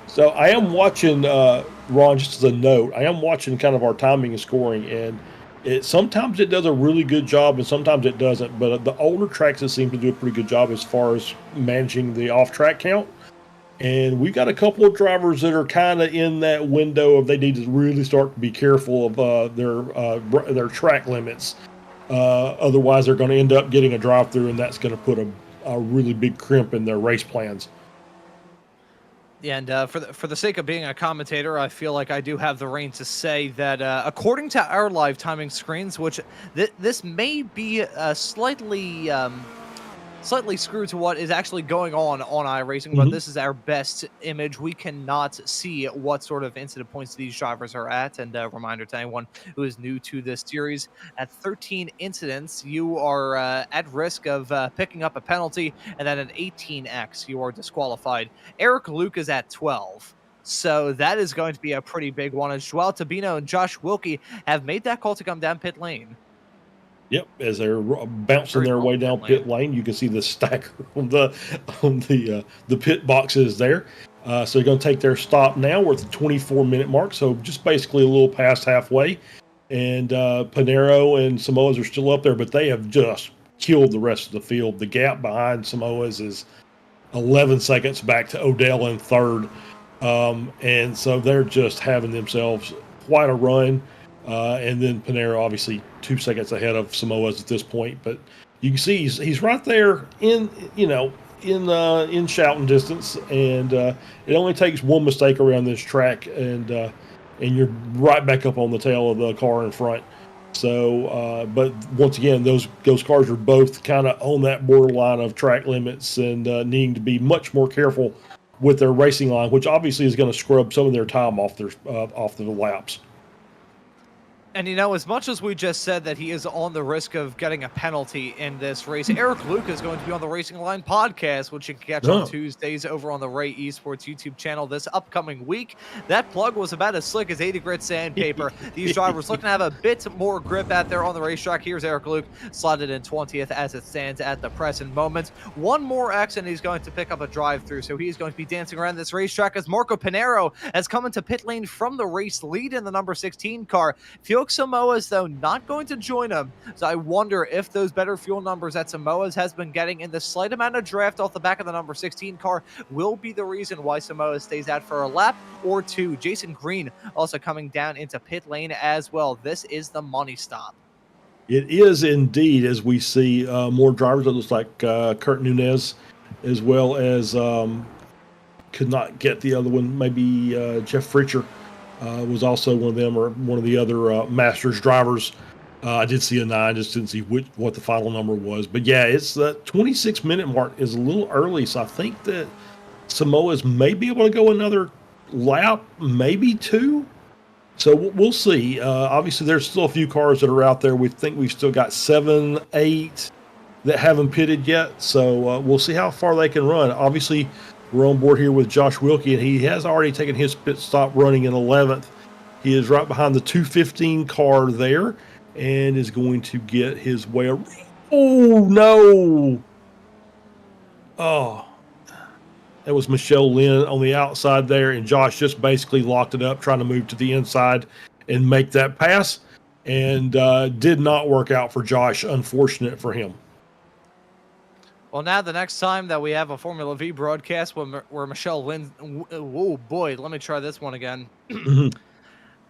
So I am watching, Ron, just as a note, I am watching kind of our timing and scoring, and sometimes it does a really good job, and sometimes it doesn't. But the older tracks, it seems to do a pretty good job as far as managing the off-track count. And we've got a couple of drivers that are kind of in that window of they need to really start to be careful of their track limits. Otherwise, they're going to end up getting a drive-through, and that's going to put a really big crimp in their race plans. Yeah, and for the sake of being a commentator, I feel like I do have the reign to say that according to our live timing screens, which this may be slightly screwed to what is actually going on iRacing, but this is our best image. We cannot see what sort of incident points these drivers are at. And a reminder to anyone who is new to this series, at 13 incidents, you are at risk of picking up a penalty, and then at 18x, you are disqualified. Eric Luke is at 12. So that is going to be a pretty big one as Joao Tabino and Josh Wilkie have made that call to come down pit lane. Yep, as they're bouncing their way down pit lane, you can see the stacker on the pit boxes there. So they're going to take their stop now. We're at the 24-minute mark, so just basically a little past halfway. And Panero and Samoa's are still up there, but they have just killed the rest of the field. The gap behind Samoa's is 11 seconds back to Odell in third. And so they're just having themselves quite a run. And then Panero obviously 2 seconds ahead of Samoa's at this point, but you can see he's right there in shouting distance, and it only takes one mistake around this track, and you're right back up on the tail of the car in front. So, but once again, those cars are both kind of on that borderline of track limits and needing to be much more careful with their racing line, which obviously is going to scrub some of their time off the laps. And, you know, as much as we just said that he is on the risk of getting a penalty in this race, Eric Luke is going to be on the Racing Line podcast, which you can catch on Tuesdays over on the Ray Esports YouTube channel this upcoming week. That plug was about as slick as 80 grit sandpaper. These drivers looking to have a bit more grip out there on the racetrack. Here's Eric Luke, slotted in 20th as it stands at the present moment. One more X and he's going to pick up a drive-through, so he's going to be dancing around this racetrack as Marco Panero has come into pit lane from the race lead in the number 16 car. Felix Samoa's, though, not going to join him. So I wonder if those better fuel numbers that Samoa's has been getting in the slight amount of draft off the back of the number 16 car will be the reason why Samoa stays out for a lap or two. Jason Green also coming down into pit lane as well. This is the money stop. It is indeed, as we see more drivers. It looks like Kurt Nunez, as well as could not get the other one. Maybe Jeff Fritcher was also one of them, or one of the other Masters drivers. I did see a 9, just didn't see what the final number was. But yeah, it's the 26-minute mark is a little early, so I think that Samoa's may be able to go another lap, maybe 2. So we'll see. Obviously, there's still a few cars that are out there. We think we've still got 7, 8 that haven't pitted yet. So we'll see how far they can run. Obviously, we're on board here with Josh Wilkie, and he has already taken his pit stop running in 11th. He is right behind the 215 car there and is going to get his way around. Oh, no. Oh. That was Michelle Lynn on the outside there, and Josh just basically locked it up, trying to move to the inside and make that pass, and did not work out for Josh. Unfortunate for him. Well, now the next time that we have a Formula V broadcast where Michelle Lynn... Oh, boy, let me try this one again.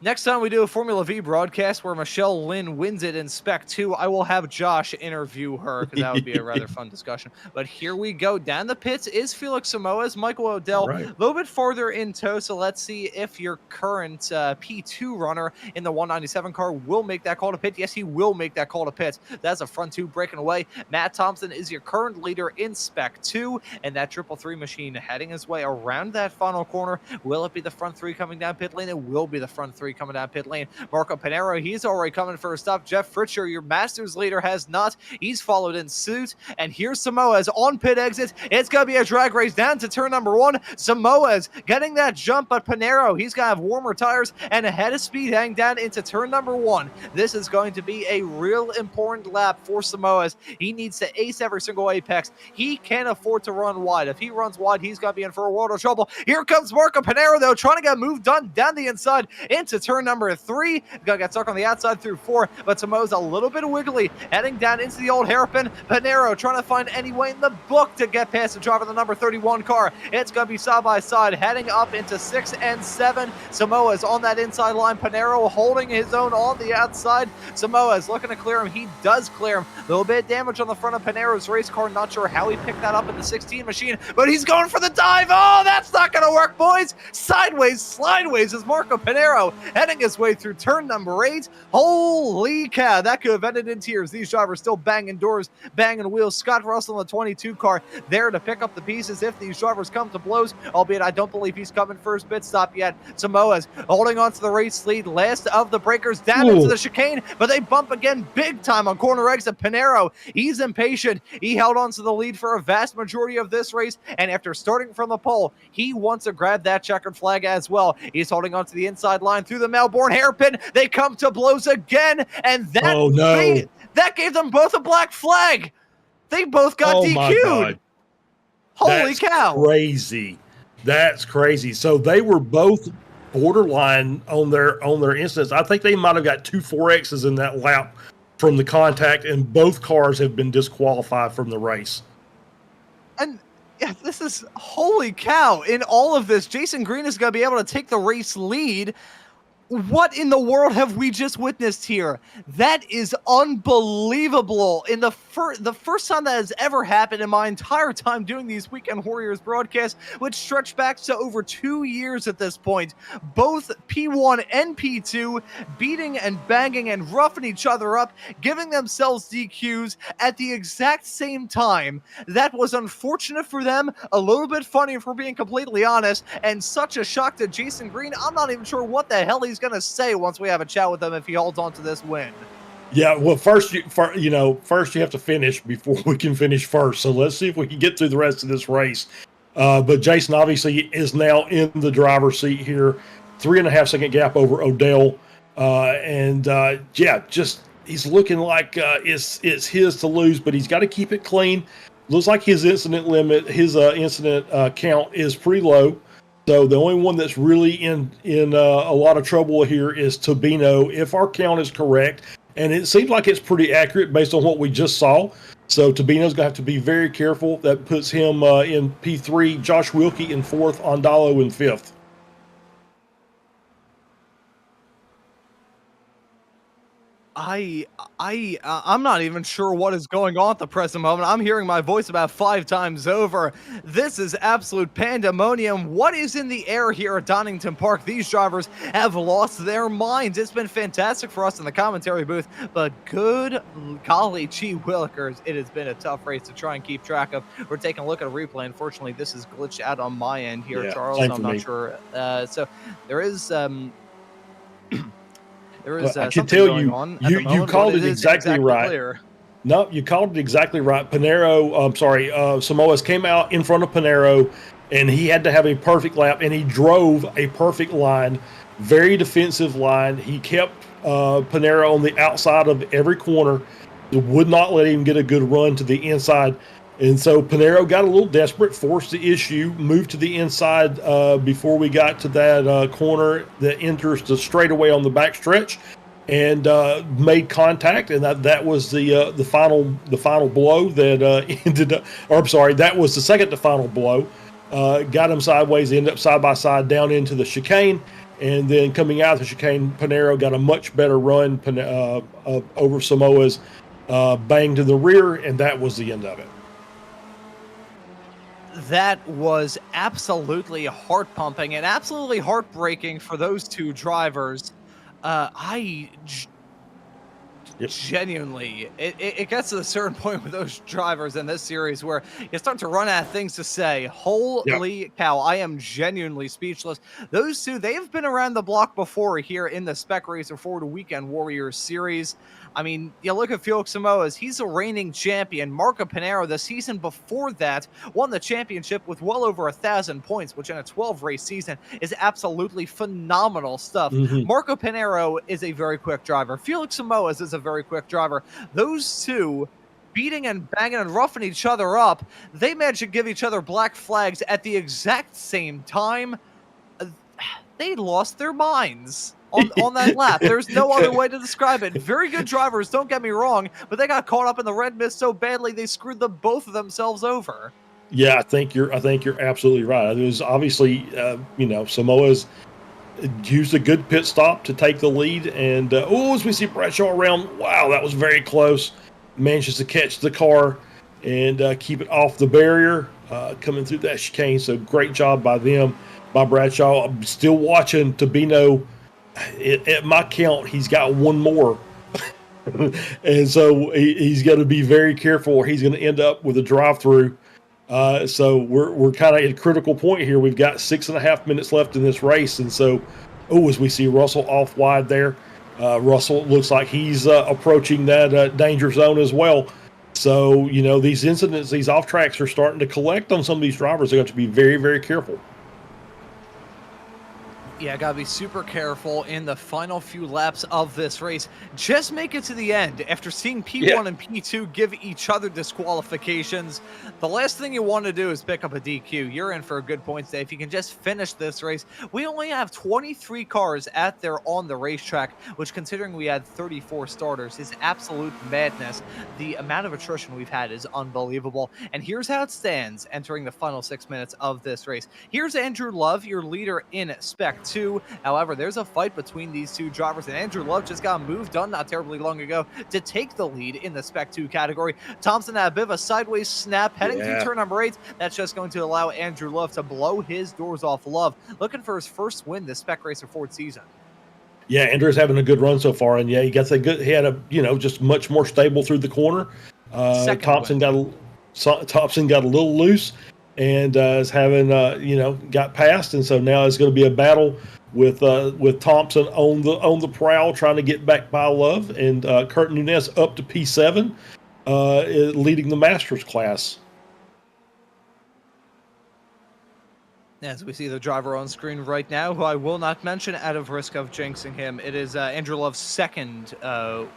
Next time we do a Formula V broadcast where Michelle Lynn wins it in Spec 2, I will have Josh interview her, because that would be a rather fun discussion. But here we go. Down the pits is Felix Samoa's, Michael Odell, a little bit farther in tow, so let's see if your current P2 runner in the 197 car will make that call to pit. Yes, he will make that call to pit. That's a front 2 breaking away. Matt Thompson is your current leader in Spec 2, and that 333 machine heading his way around that final corner. Will it be the front 3 coming down pit lane? It will be the front 3 coming down pit lane. Marco Panero, he's already coming for a stop. Jeff Fritcher, your Masters leader, has not. He's followed in suit. And here's Samoa's on pit exit. It's going to be a drag race down to turn number 1. Samoa's getting that jump, but Panero, he's going to have warmer tires and a head of speed heading down into turn number 1. This is going to be a real important lap for Samoa's. He needs to ace every single apex. He can't afford to run wide. If he runs wide, he's going to be in for a world of trouble. Here comes Marco Panero, though, trying to get a move done down the inside into turn number 3. Gonna get stuck on the outside through 4, but Samoa's a little bit wiggly, heading down into the old hairpin. Panero trying to find any way in the book to get past the driver of the number 31 car. It's gonna be side by side, heading up into 6 and 7. Samoa's on that inside line. Panero holding his own on the outside. Samoa's looking to clear him. He does clear him. A little bit of damage on the front of Panero's race car. Not sure how he picked that up in the 16 machine, but he's going for the dive. Oh, that's not gonna work, boys. Sideways, slideways as Marco Panero heading his way through turn number 8. Holy cow, that could have ended in tears. These drivers still banging doors, banging wheels. Scott Russell in the 22 car there to pick up the pieces if these drivers come to blows, albeit I don't believe he's coming for his pit stop yet. Samoa's holding on to the race lead, last of the breakers down into the chicane, but they bump again big time on corner exit. Pinero, he's impatient. He held on to the lead for a vast majority of this race, and after starting from the pole, he wants to grab that checkered flag as well. He's holding on to the inside line through the Melbourne hairpin. They come to blows again, and that, that gave them both a black flag. They both got DQ'd. Holy cow. Crazy. That's crazy. So they were both borderline on their incidents. I think they might have got 2 4Xs in that lap from the contact, and both cars have been disqualified from the race. And yeah, this is holy cow. In all of this, Jason Green is going to be able to take the race lead. What in the world have we just witnessed here? That is unbelievable. In the first time that has ever happened in my entire time doing these Weekend Warriors broadcasts, which stretch back to over 2 years at this point. Both P1 and P2 beating and banging and roughing each other up, giving themselves DQs at the exact same time. That was unfortunate for them, a little bit funny if we're being completely honest, and such a shock to Jason Green. I'm not even sure what the hell he's going to say once we have a chat with him if he holds on to this win. Yeah, well, first you have to finish before we can finish first. So let's see if we can get through the rest of this race. But Jason obviously is now in the driver's seat here, 3.5 second gap over Odell, just he's looking like it's his to lose, but he's got to keep it clean. Looks like his incident limit, his incident count is pretty low. So the only one that's really in a lot of trouble here is Tobino, if our count is correct. And it seems like it's pretty accurate based on what we just saw. So Tobino's going to have to be very careful. That puts him in P3, Josh Wilkie in 4th, Ondalo in 5th. I'm not even sure what is going on at the present moment. I'm hearing my voice about 5 times over. This is absolute pandemonium. What is in the air here at Donington Park? These drivers have lost their minds. It's been fantastic for us in the commentary booth, but good golly gee willikers, it has been a tough race to try and keep track of. We're taking a look at a replay. Unfortunately, this is glitched out on my end here, yeah, Charles. I'm not sure. So there is there is I can tell you, you called it exactly right. Clear. No, you called it exactly right. Samoas came out in front of Pinero, and he had to have a perfect lap, and he drove a perfect line, very defensive line. He kept Pinero on the outside of every corner, would not let him get a good run to the inside. And so Pinero got a little desperate, forced the issue, moved to the inside before we got to that corner that enters the straightaway on the backstretch, and made contact. And that was the final blow that ended up. Or I'm sorry, that was the second to final blow. Got him sideways, ended up side by side down into the chicane, and then coming out of the chicane, Pinero got a much better run over Samoa's, bang to the rear, and that was the end of it. That was absolutely heart-pumping and absolutely heartbreaking for those two drivers. Genuinely, it gets to a certain point with those drivers in this series where you start to run out of things to say. Holy cow, I am genuinely speechless. Those two, they have been around the block before here in the Spec Racer Forward Weekend Warriors series. I mean, you look at Felix Samoas, he's a reigning champion. Marco Pinero, the season before that, won the championship with well over 1,000 points, which in a 12-race season is absolutely phenomenal stuff. Mm-hmm. Marco Pinero is a very quick driver. Felix Samoas is a very quick driver. Those two, beating and banging and roughing each other up, they managed to give each other black flags at the exact same time. They lost their minds on that lap. There's no other way to describe it. Very good drivers, don't get me wrong, but they got caught up in the red mist so badly they screwed both of themselves over. Yeah, I think you're absolutely right. It was obviously Samoa's used a good pit stop to take the lead, and as we see Bradshaw around, wow, that was very close. Manages to catch the car and keep it off the barrier coming through that chicane. So great job by them, by Bradshaw. I'm still watching Tobino At my count, he's got one more. And so he's going to be very careful, or he's going to end up with a drive-through. So we're kind of at a critical point here. We've got 6.5 minutes left in this race, and so as we see Russell off wide there, Russell looks like he's approaching that danger zone as well. So these incidents, these off tracks are starting to collect on some of these drivers. They have to be very, very careful. Yeah, gotta be super careful in the final few laps of this race. Just make it to the end. After seeing P1 and P2 give each other disqualifications, the last thing you want to do is pick up a DQ. You're in for a good points day if you can just finish this race. We only have 23 cars on the racetrack, which, considering we had 34 starters, is absolute madness. The amount of attrition we've had is unbelievable. And here's how it stands entering the final 6 minutes of this race. Here's Andrew Love, your leader in Spec 2. However, there's a fight between these two drivers, and Andrew Love just got a move done not terribly long ago to take the lead in the Spec 2 category. Thompson had a bit of a sideways snap heading through turn number 8. That's just going to allow Andrew Love to blow his doors off. Love looking for his first win this Spec Racer Ford season. Yeah, Andrew's having a good run so far, and he got he had a just much more stable through the corner. Thompson got a little loose, and is having got past, and so now it's going to be a battle with Thompson on the prowl, trying to get back by Love, and Kurt Nunez up to P7, leading the Masters class. As we see the driver on screen right now, who I will not mention out of risk of jinxing him, it is Andrew Love's second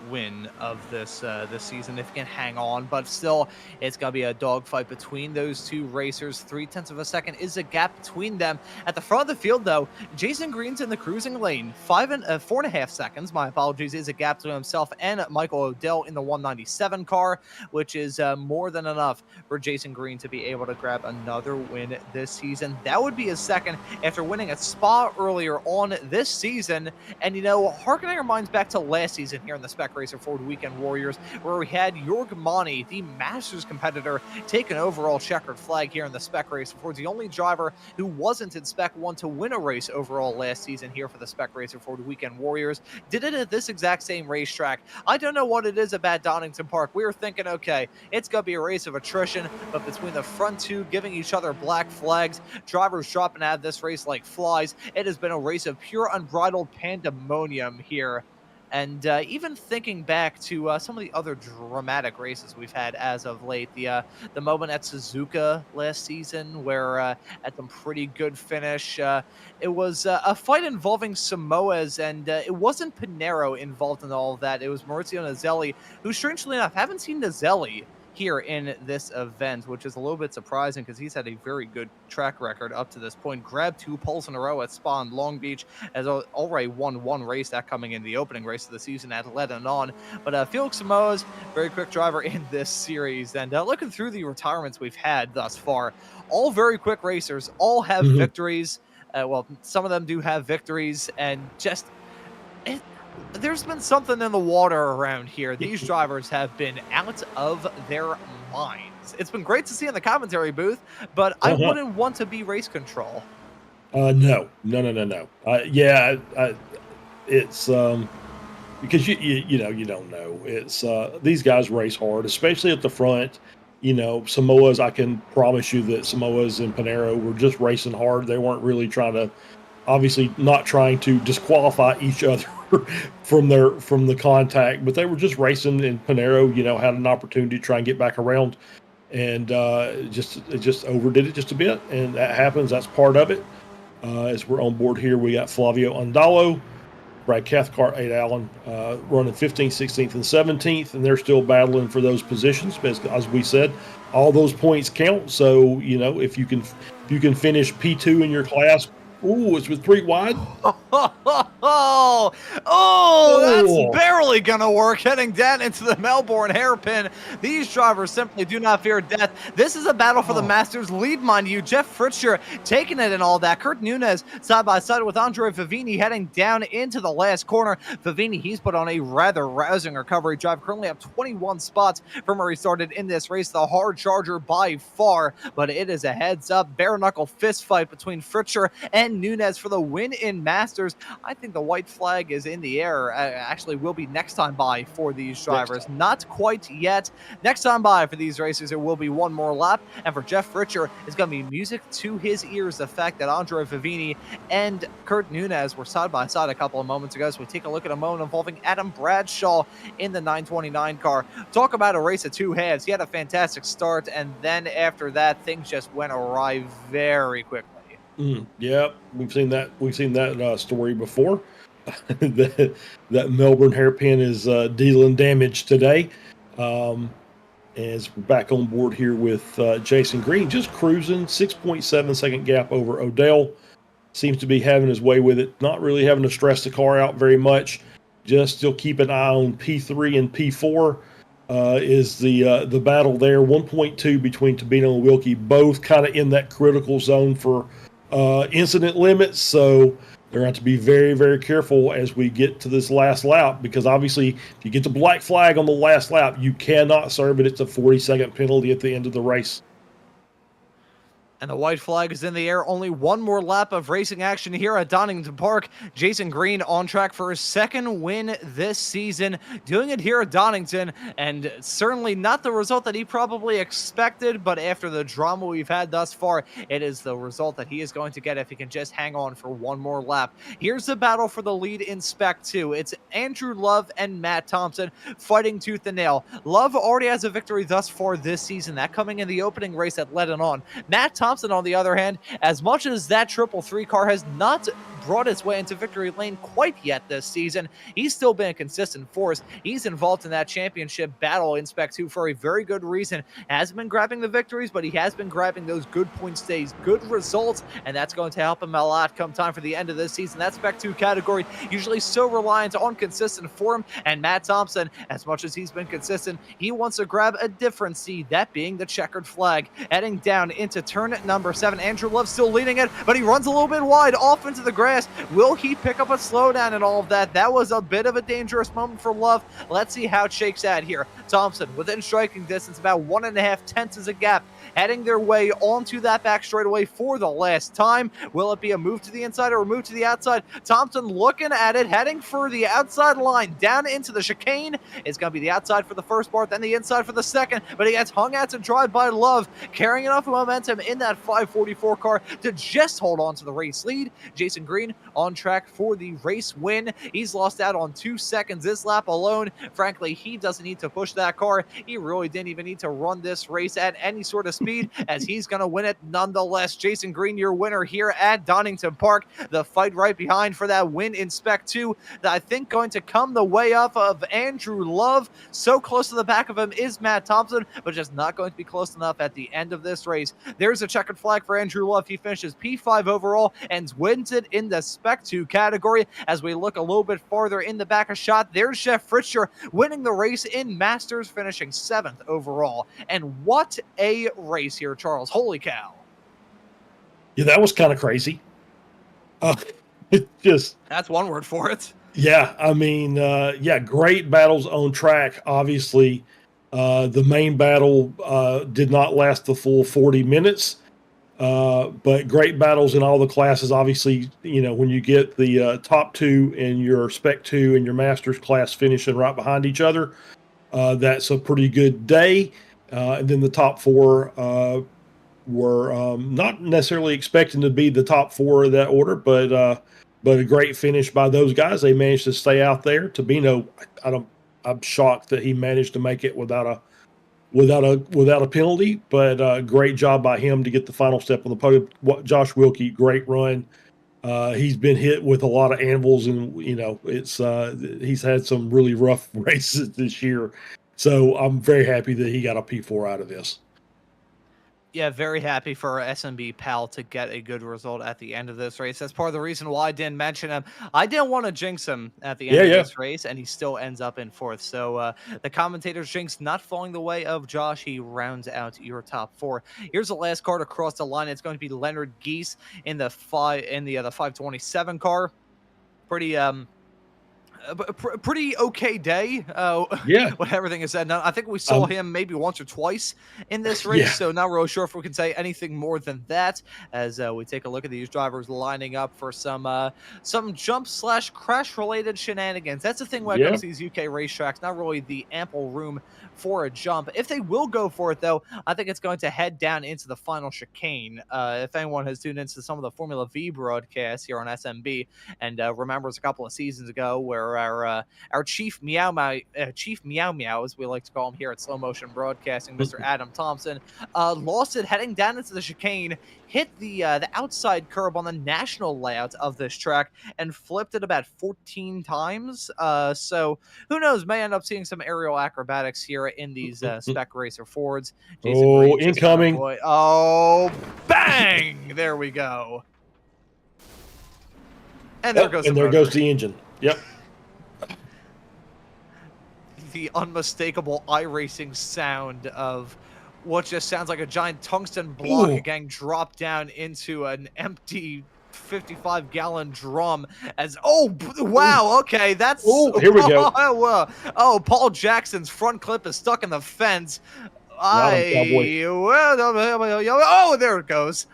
win of this season, if he can hang on. But still, it's going to be a dogfight between those two racers. 0.3 of a second is a gap between them. At the front of the field, though, Jason Green's in the cruising lane. 4.5 seconds, my apologies, is a gap to himself and Michael Odell in the 197 car, which is more than enough for Jason Green to be able to grab another win this season. That would be his second after winning at Spa earlier on this season. And harkening our minds back to last season here in the Spec Racer Ford Weekend Warriors, where we had Jorg Mani, the Masters competitor, take an overall checkered flag here in the Spec Racer Ford. The only driver who wasn't in Spec 1 to win a race overall last season here for the Spec Racer Ford Weekend Warriors. Did it at this exact same racetrack. I don't know what it is about Donington Park. We were thinking, okay, it's going to be a race of attrition, but between the front two giving each other black flags, drivers dropping out of this race like flies, it has been a race of pure unbridled pandemonium here. And even thinking back to some of the other dramatic races we've had as of late, the moment at Suzuka last season, where at some pretty good finish, it was a fight involving Samoas, and it wasn't Pinero involved in all of that. It was Maurizio Nazelli, who, strangely enough, haven't seen Nazelli here in this event, which is a little bit surprising because he's had a very good track record up to this point. Grabbed 2 poles in a row at Spa and Long Beach, has already won 1 race, that coming in the opening race of the season at Lebanon. But Felix Samoa's very quick driver in this series. And looking through the retirements we've had thus far, all very quick racers, all have victories. Well, some of them do have victories, and just there's been something in the water around here. These drivers have been out of their minds. It's been great to see in the commentary booth, but I wouldn't want to be race control. No. It's because you don't know. It's these guys race hard, especially at the front. Samoas, I can promise you that Samoas and Pinero were just racing hard. They weren't really obviously not trying to disqualify each other from the contact, but they were just racing, and Pinero, had an opportunity to try and get back around, and just overdid it just a bit, and that happens. That's part of it. As we're on board here, we got Flavio Andalo, Brad Cathcart, 8 Allen, running 15th, 16th, and 17th, and they're still battling for those positions. But as we said, all those points count. So if you can finish P2 in your class. Ooh, it's with 3 wide. That's barely gonna work. Heading down into the Melbourne hairpin. These drivers simply do not fear death. This is a battle for the Masters lead, mind you. Jeff Fritzscher taking it and all that. Kurt Nunez side by side with Andre Favini heading down into the last corner. Favini, he's put on a rather rousing recovery drive. Currently up 21 spots from where he started in this race. The hard charger by far, but it is a heads up bare knuckle fist fight between Fritzscher and Nunez for the win in Masters. I think think the white flag is in the air. Actually, will be next time by for these drivers. Not quite yet. Next time by for these racers, it will be one more lap. And for Jeff Richer, it's going to be music to his ears. The fact that Andre Favini and Kurt Nunez were side by side a couple of moments ago. So we take a look at a moment involving Adam Bradshaw in the 929 car. Talk about a race of two halves. He had a fantastic start, and then after that, things just went awry very quickly. Yeah, we've seen that story before. that Melbourne hairpin is dealing damage today. As we're back on board here with Jason Green, just cruising 6.7 second gap over Odell. Seems to be having his way with it, not really having to stress the car out very much. Just still keep an eye on P3 and P4 is the battle there. 1.2 between Tabino and Wilkie, both kind of in that critical zone for incident limits. So they're going to have to be very, very careful as we get to this last lap, because obviously if you get the black flag on the last lap, you cannot serve it. It's a 40-second penalty at the end of the race. And the white flag is in the air. Only one more lap of racing action here at Donington Park. Jason Green on track for his second win this season, doing it here at Donington, and certainly not the result that he probably expected, but after the drama we've had thus far, it is the result that he is going to get if he can just hang on for one more lap. Here's the battle for the lead in Spec 2. It's Andrew Love and Matt Thompson fighting tooth and nail. Love already has a victory thus far this season, that coming in the opening race that led it on. Matt Thompson, on the other hand, as much as that 333 car has not brought its way into victory lane quite yet this season, he's still been a consistent force. He's involved in that championship battle in Spec 2 for a very good reason. Hasn't been grabbing the victories, but he has been grabbing those good point stays, good results, and that's going to help him a lot come time for the end of this season. That Spec 2 category usually so reliant on consistent form, and Matt Thompson, as much as he's been consistent, he wants to grab a different seed, that being the checkered flag. Heading down into turn number 7, Andrew Love still leading it, but he runs a little bit wide off into the grass. Will he pick up a slowdown and all of that? That was a bit of a dangerous moment for Love. Let's see how it shakes out here. Thompson within striking distance, about 1.5 tenths is a gap, heading their way onto that back straightaway for the last time. Will it be a move to the inside or a move to the outside? Thompson looking at it, heading for the outside line, down into the chicane. It's going to be the outside for the first part, then the inside for the second, but he gets hung out to dry by Love, carrying enough momentum in that 544 car to just hold on to the race lead. Jason Green on track for the race win. He's lost out on 2 seconds this lap alone. Frankly, he doesn't need to push that car. He really didn't even need to run this race at any sort of speed, as he's going to win it nonetheless. Jason Green, your winner here at Donington Park. The fight right behind for that win in Spec 2, that I think going to come the way up of Andrew Love. So close to the back of him is Matt Thompson, but just not going to be close enough at the end of this race. There's a checkered flag for Andrew Love. He finishes P5 overall and wins it in the Spec 2 category. As we look a little bit farther in the back of shot, there's Jeff Fritcher winning the race in Masters, finishing 7th overall. And what a race here, Charles. Holy cow. Yeah, that was kind of crazy. It just... That's one word for it. Yeah, I mean, great battles on track. Obviously, the main battle did not last the full 40 minutes. But great battles in all the classes. Obviously, when you get the top two in your Spec 2 and your Masters class finishing right behind each other, that's a pretty good day. And then the top 4 were not necessarily expecting to be the top 4 of that order, but a great finish by those guys. They managed to stay out there. Tabino, I'm shocked that he managed to make it without a penalty, but great job by him to get the final step on the podium. Josh Wilkie, great run. He's been hit with a lot of anvils, and he's had some really rough races this year. So I'm very happy that he got a P4 out of this. Yeah, very happy for SMB Pal to get a good result at the end of this race. That's part of the reason why I didn't mention him. I didn't want to jinx him at the end of this race, and he still ends up in 4th. So the commentator's jinx not falling the way of Josh. He rounds out your top 4. Here's the last car to cross the line. It's going to be Leonard Geese in the 527 car. Pretty Pretty okay day, Yeah. when everything is said and done. I think we saw Um, him maybe once or twice in this race, yeah. so not really sure if we can say anything more than that. As we take a look at these drivers lining up for some jump/crash related shenanigans. That's the thing when it Yeah. comes to these UK racetracks. Not really the ample room for a jump. If they will go for it, though, I think it's going to head down into the final chicane. If anyone has tuned into some of the Formula V broadcasts here on SMB and remembers a couple of seasons ago where our chief chief meow, as we like to call him here at Slow Motion Broadcasting, Mr. Adam Thompson, lost it heading down into the chicane, hit the outside curb on the national layout of this track, and flipped it about 14 times. So who knows? May end up seeing some aerial acrobatics here in these Spec Racer Fords. Jason Oh, Green just gonna incoming. avoid- Oh, bang! There we go. And there Oh, goes and the there motor. goes the engine. Yep. The unmistakable iRacing sound of what just sounds like a giant tungsten block Ooh. getting dropped down into an empty 55-gallon drum as wow, okay, that's Oh, here we go. Oh, Paul Jackson's front clip is stuck in the fence. Got him, cowboy. Oh, there it goes.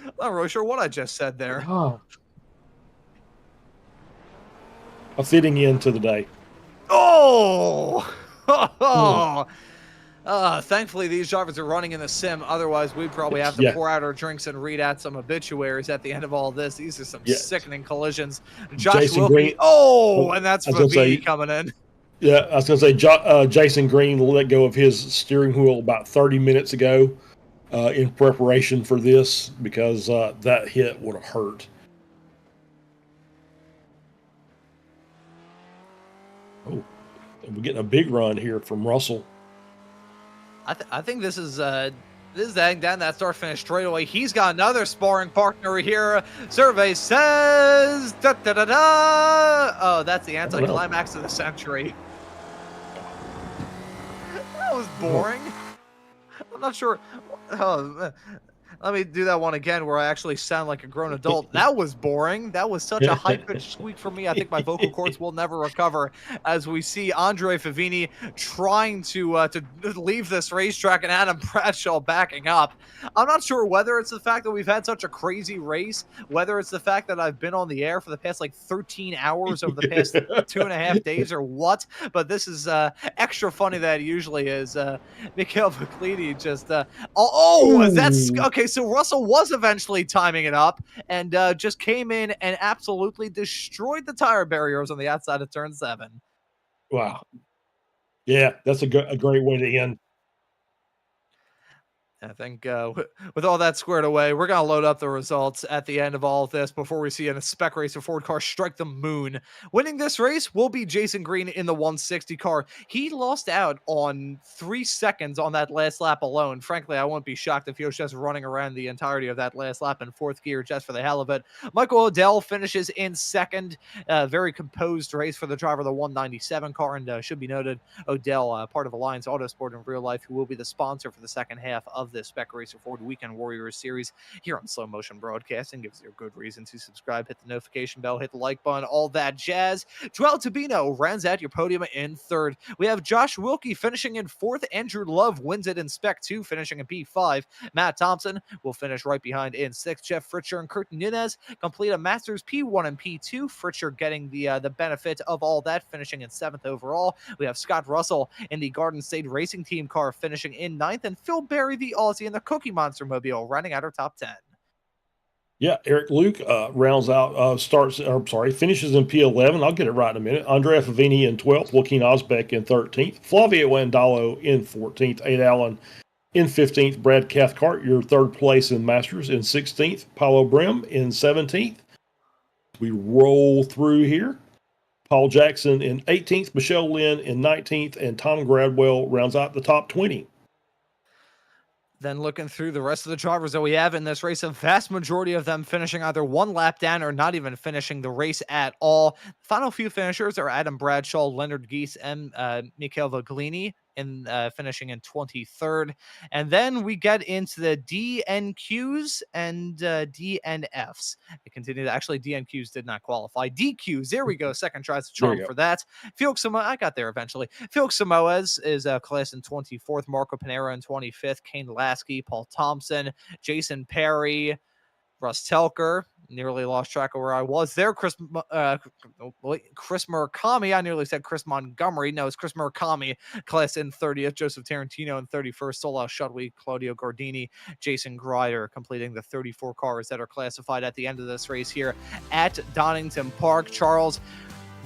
I'm not really sure what I just said there. Oh. A fitting end to the day. Oh! Thankfully, these drivers are running in the sim. Otherwise, we'd probably have to Yeah. pour out our drinks and read out some obituaries at the end of all this. These are some Yeah. sickening collisions. Josh Jason Wilkie. Green- Oh, and that's I was gonna say- Favini coming in. Yeah, I was going to say Jason Green let go of his steering wheel about 30 minutes ago in preparation for this because that hit would have hurt. Oh, we're getting a big run here from Russell. I think this is heading down that start finish straightaway. He's got another sparring partner here. Survey says da da da da. Oh, that's the anticlimax of the century. That was boring. I'm not sure. Oh, let me do that one again where I actually sound like a grown adult. That was boring. That was such a high-pitched squeak for me. I think my vocal cords will never recover as we see Andre Favini trying to leave this racetrack and Adam Bradshaw backing up. I'm not sure whether it's the fact that we've had such a crazy race, whether it's the fact that I've been on the air for the past like 13 hours over the past 2.5 days or what, but this is extra funny that it usually is. Mikhail Buklidi just that's okay. So Russell was eventually timing it up and just came in and absolutely destroyed the tire barriers on the outside of turn 7. Wow. Yeah, that's a great way to end. I think with all that squared away, we're going to load up the results at the end of all of this before we see a Spec Racer Ford car strike the moon. Winning this race will be Jason Green in the 160 car. He lost out on 3 seconds on that last lap alone. Frankly, I wouldn't be shocked if he was just running around the entirety of that last lap in 4th gear just for the hell of it. Michael Odell finishes in 2nd. Very composed race for the driver of the 197 car, and should be noted, Odell, part of Alliance Autosport in real life, who will be the sponsor for the second half of the Spec Racer Ford Weekend Warriors series here on Slow Motion Broadcasting. Gives you a good reason to subscribe, hit the notification bell, hit the like button, all that jazz. Joel Tabino rounds out your podium in 3rd. We have Josh Wilkie finishing in 4th. Andrew Love wins it in Spec 2, finishing in P5. Matt Thompson will finish right behind in 6th. Jeff Fritcher and Kurt Nunez complete a Masters P1 and P2. Fritcher getting the benefit of all that, finishing in 7th overall. We have Scott Russell in the Garden State Racing Team car finishing in 9th, and Phil Berry, the Aussie, in the Cookie Monster Mobile, rounding out our top 10. Yeah, Eric Luke rounds out, finishes in P11. I'll get it right in a minute. Andrea Favini in 12th, Joaquin Osbeck in 13th, Flavio Andalo in 14th, Aid Allen in 15th, Brad Cathcart, your 3rd place in Masters, in 16th, Paulo Brim in 17th. We roll through here. Paul Jackson in 18th, Michelle Lynn in 19th, and Tom Gradwell rounds out the top 20. Then looking through the rest of the drivers that we have in this race, a vast majority of them finishing either 1 lap down or not even finishing the race at all. Final few finishers are Adam Bradshaw, Leonard Geese, and Mikhail Voglini finishing in 23rd. And then we get into the DNQs and DNFs. It continued. Actually, DNQs did not qualify. DQs, there we go. Second tries to charm for that. Felix Samoa, I got there eventually. Felix Samoas is class in 24th. Marco Panera in 25th. Kane Lasky, Paul Thompson, Jason Perry, Russ Telker. Nearly lost track of where I was there. Chris Murakami. I nearly said Chris Montgomery. No, it's Chris Murakami. Class in 30th. Joseph Tarantino in 31st. Sola Shudley, Claudio Gardini, Jason Grider completing the 34 cars that are classified at the end of this race here at Donington Park. Charles,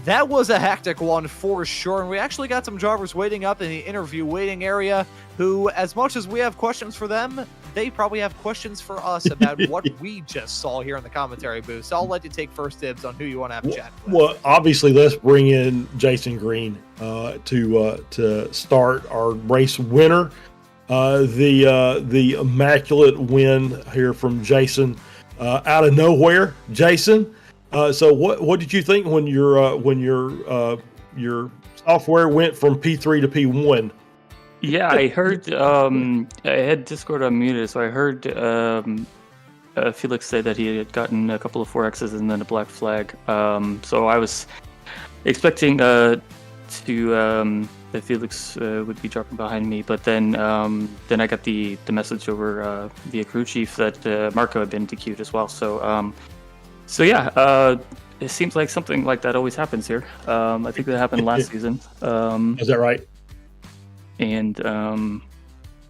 that was a hectic one for sure. And we actually got some drivers waiting up in the interview waiting area who, as much as we have questions for them, they probably have questions for us about what we just saw here in the commentary booth. So I'll let you take first dibs on who you want to have a chat with. Well, obviously, let's bring in Jason Green to start our race winner. The immaculate win here from Jason out of nowhere. Jason, so what did you think when your software went from P3 to P1? Yeah, I heard. I had Discord unmuted, so I heard Felix say that he had gotten a couple of 4Xs and then a black flag. So I was expecting that Felix would be dropping behind me, but then I got the message over via crew chief that Marco had been DQ'd as well. So yeah, it seems like something like that always happens here. I think that happened last season. Is that right? And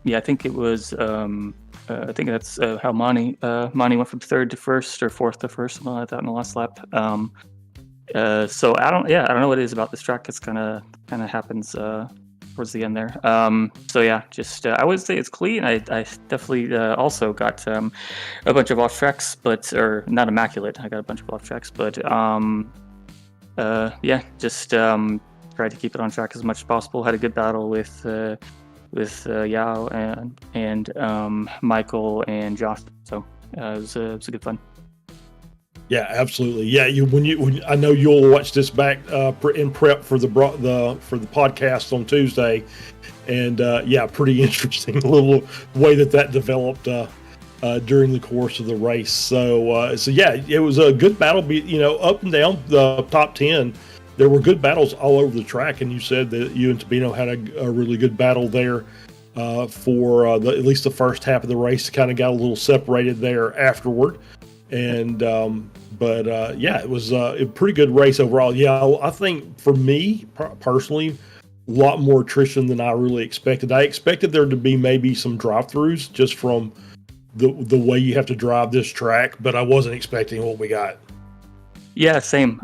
yeah, I think it was. I think that's how Monty went from third to first or fourth to first, something like that in the last lap. So I don't know what it is about this track. It's kind of happens towards the end there. So yeah, just I would say it's clean. I definitely also got a bunch of off tracks, or not immaculate. I got a bunch of off tracks, but yeah, just tried to keep it on track as much as possible. Had a good battle with Yao and Michael and Josh. So it was a good fun. Yeah, absolutely. Yeah, when I know you'll watch this back in prep for the podcast on Tuesday, and yeah, pretty interesting little way that developed during the course of the race. So yeah, it was a good battle. Up and down the top 10. There were good battles all over the track, and you said that you and Tabino had a really good battle there for at least the first half of the race. Kind of got a little separated there afterward, and but yeah, it was a pretty good race overall. Yeah, I think for me personally, a lot more attrition than I really expected. I expected there to be maybe some drive-throughs just from the way you have to drive this track, but I wasn't expecting what we got. Yeah, same.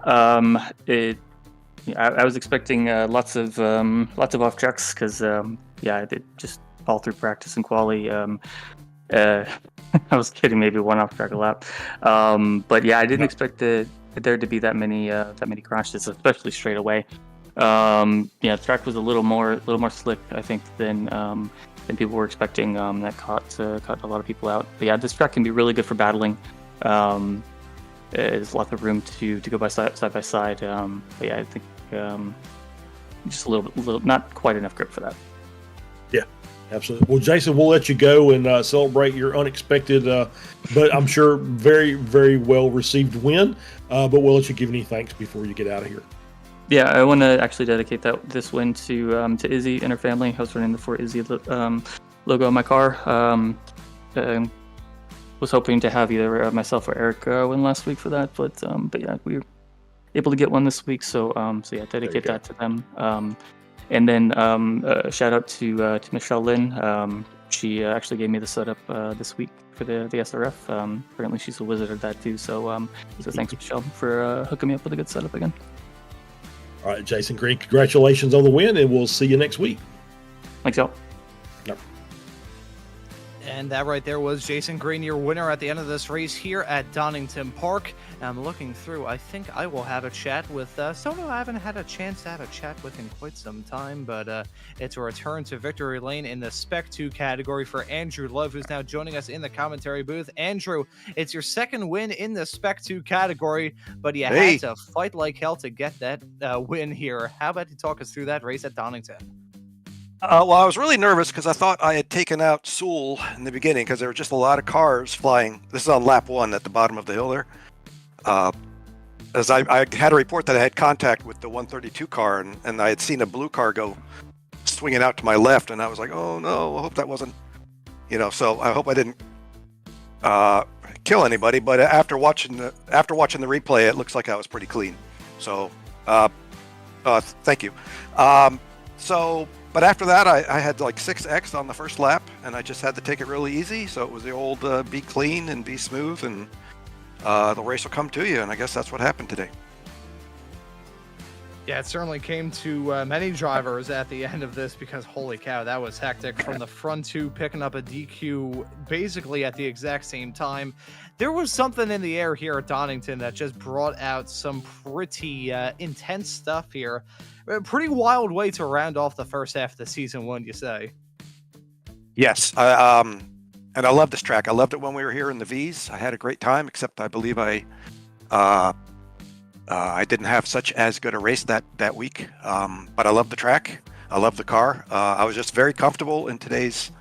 I was expecting lots of off tracks because yeah, just all through practice and quali. I was kidding, maybe one off track a lap, but yeah, I didn't expect there to be that many crashes, especially straight away. Yeah, the track was a little more slick, I think, than people were expecting. That caught a lot of people out. But yeah, this track can be really good for battling. There's lots of room to go by side by side. But yeah, I think just a little not quite enough grip for that. Yeah, absolutely. Well, Jason, we'll let you go and celebrate your unexpected, but I'm sure very, very well received win. But we'll let you give any thanks before you get out of here. Yeah, I want to actually dedicate this win to Izzy and her family. I was running the For Izzy logo on my car. Was hoping to have either myself or Eric win last week for that, but yeah, we were able to get one this week. So yeah, dedicate that to them. And then shout out to Michelle Lynn. She actually gave me the setup this week for the SRF. Apparently she's a wizard at that too. So thanks, Michelle, for hooking me up with a good setup again. All right, Jason Green, congratulations on the win, and we'll see you next week. Thanks, y'all. And that right there was Jason Green, your winner at the end of this race here at Donington Park. I'm looking through. I think I will have a chat with someone I haven't had a chance to have a chat with in quite some time, but it's a return to victory lane in the Spec 2 category for Andrew Love, who's now joining us in the commentary booth. Andrew, it's your second win in the Spec 2 category, but you had to fight like hell to get that win here. How about you talk us through that race at Donington? Well, I was really nervous because I thought I had taken out Sewell in the beginning because there were just a lot of cars flying. This is on lap 1 at the bottom of the hill there. As I had a report that I had contact with the 132 car, and I had seen a blue car go swinging out to my left, and I was like, oh no, I hope that wasn't, so I hope I didn't kill anybody. But after watching the replay, it looks like I was pretty clean. So thank you. But after that, I had like 6X on the first lap, and I just had to take it really easy. So it was the old be clean and be smooth, and the race will come to you. And I guess that's what happened today. Yeah, it certainly came to many drivers at the end of this because holy cow, that was hectic. From the front two picking up a DQ basically at the exact same time. There was something in the air here at Donington that just brought out some pretty intense stuff here. A pretty wild way to round off the first half of the season, wouldn't you say? Yes, and I love this track. I loved it when we were here in the V's. I had a great time, except I believe I didn't have such as good a race that week. But I love the track. I love the car. I was just very comfortable in today's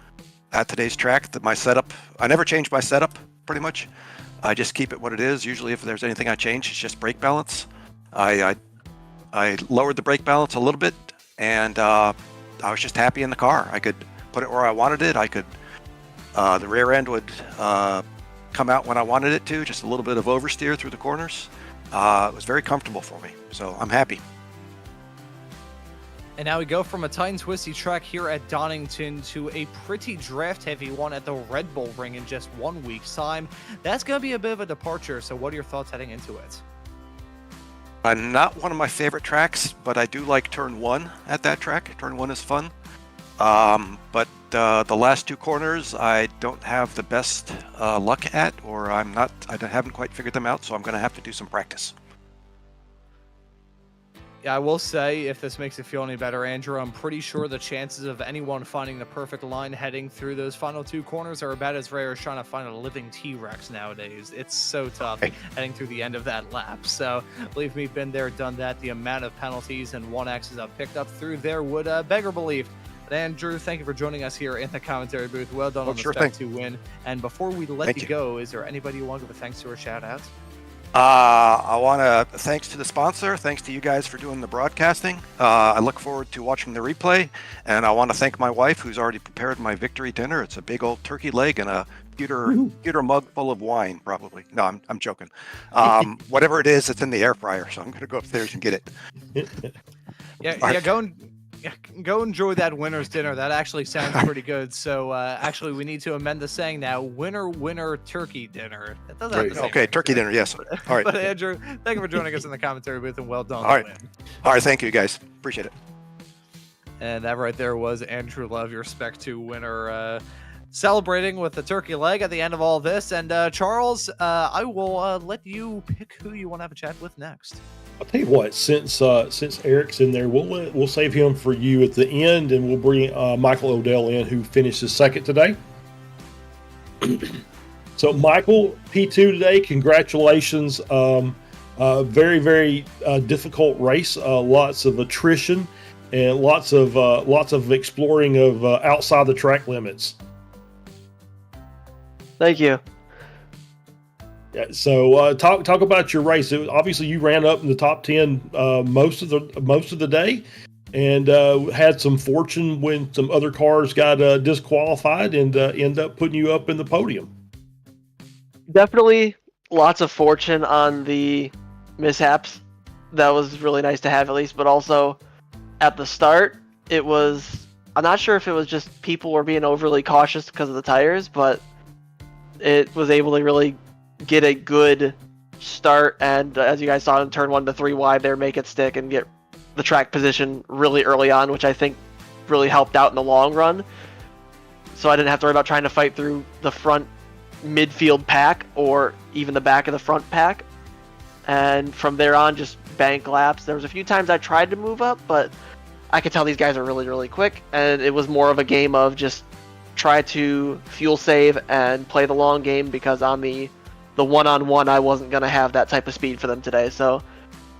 track. That my setup, I never change my setup pretty much. I just keep it what it is. Usually, if there's anything I change, it's just brake balance. I lowered the brake balance a little bit, and I was just happy in the car. I could put it where I wanted it. I could, the rear end would come out when I wanted it to, just a little bit of oversteer through the corners. It was very comfortable for me, so I'm happy. And now we go from a tight and twisty track here at Donington to a pretty draft-heavy one at the Red Bull Ring in just 1 week's time. That's going to be a bit of a departure, so what are your thoughts heading into it? Not one of my favorite tracks, but I do like Turn 1 at that track. Turn 1 is fun. But the last 2 corners, I don't have the best luck at, or I haven't quite figured them out, so I'm going to have to do some practice. Yeah, I will say, if this makes you feel any better, Andrew, I'm pretty sure the chances of anyone finding the perfect line heading through those final 2 corners are about as rare as trying to find a living T-Rex nowadays. It's so tough heading through the end of that lap. So, believe me, been there, done that. The amount of penalties and 1Xs I've picked up through there would beggar belief. But Andrew, thank you for joining us here in the commentary booth. Well done on the Spec 2 win. And before we let you go, is there anybody you want to give a thanks to or shout out? I want to thanks to the sponsor. Thanks to you guys for doing the broadcasting. I look forward to watching the replay, and I want to thank my wife, who's already prepared my victory dinner. It's a big old turkey leg and a pewter mug full of wine, probably. No, I'm joking. Whatever it is, it's in the air fryer, so I'm going to go upstairs and get it. Yeah, go enjoy that winner's dinner. That actually sounds pretty good. So actually, we need to amend the saying now. Winner turkey dinner. That doesn't have the same Okay, turkey dinner. Yes. All right. But Andrew, thank you for joining us in the commentary booth, and well done. All right. Thank you, guys. Appreciate it. And that right there was Andrew Love, your Spec 2 winner, celebrating with the turkey leg at the end of all this. And Charles, I will let you pick who you want to have a chat with next. I'll tell you what, since Eric's in there, we'll save him for you at the end, and we'll bring Michael Odell in, who finished his second today. So, Michael, P2 today, congratulations. Very, very difficult race. Lots of attrition and lots of exploring of outside the track limits. Thank you. Yeah, so talk about your race. Obviously, you ran up in the top 10 most of the day, and had some fortune when some other cars got disqualified and end up putting you up in the podium. Definitely lots of fortune on the mishaps. That was really nice to have at least, but also at the start, I'm not sure if it was just people were being overly cautious because of the tires, but it was able to really get a good start, and as you guys saw in turn 1 to 3 wide there, make it stick and get the track position really early on, which I think really helped out in the long run. So I didn't have to worry about trying to fight through the front midfield pack or even the back of the front pack. And from there on, just bank laps. There was a few times I tried to move up, but I could tell these guys are really, really quick, and it was more of a game of just try to fuel save and play the long game, because on the one-on-one, I wasn't going to have that type of speed for them today. So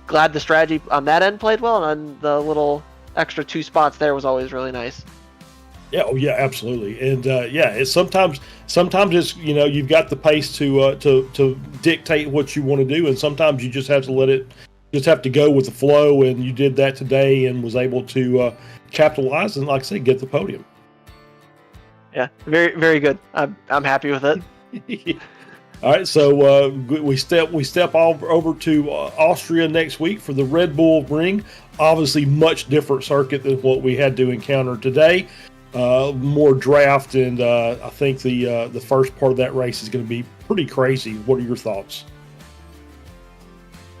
glad the strategy on that end played well, and on the little extra 2 spots there was always really nice. Yeah, oh yeah, absolutely, and it's sometimes it's you've got the pace to dictate what you want to do, and sometimes you just have to go with the flow, and you did that today and was able to capitalize and, like I say, get the podium. Yeah, very very good. I'm happy with it. All right, so we step over to Austria next week for the Red Bull Ring. Obviously, much different circuit than what we had to encounter today. More draft, and I think the first part of that race is going to be pretty crazy. What are your thoughts?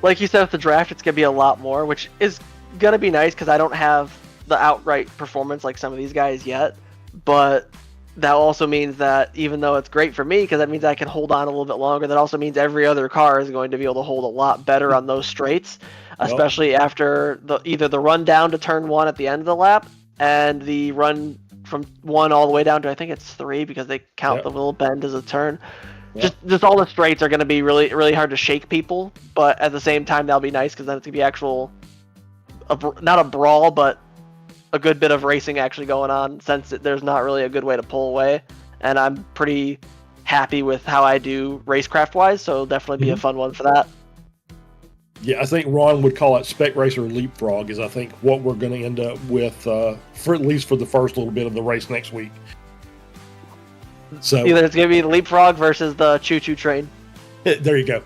Like you said, with the draft, it's going to be a lot more, which is going to be nice because I don't have the outright performance like some of these guys yet. But that also means that even though it's great for me because that means I can hold on a little bit longer, that also means every other car is going to be able to hold a lot better on those straights, especially after either the run down to turn 1 at the end of the lap and the run from 1 all the way down to I think it's 3 because they count the little bend as a turn. Just all the straights are going to be really really hard to shake people, but at the same time that'll be nice because then it's going to be not a brawl, but a good bit of racing actually going on since there's not really a good way to pull away, and I'm pretty happy with how I do racecraft wise, so it'll definitely be a fun one for that. Yeah, I think Ron would call it Spec Racer Leapfrog is I think what we're going to end up with for at least for the first little bit of the race next week. So either it's going to be the Leapfrog versus the Choo Choo Train. There you go.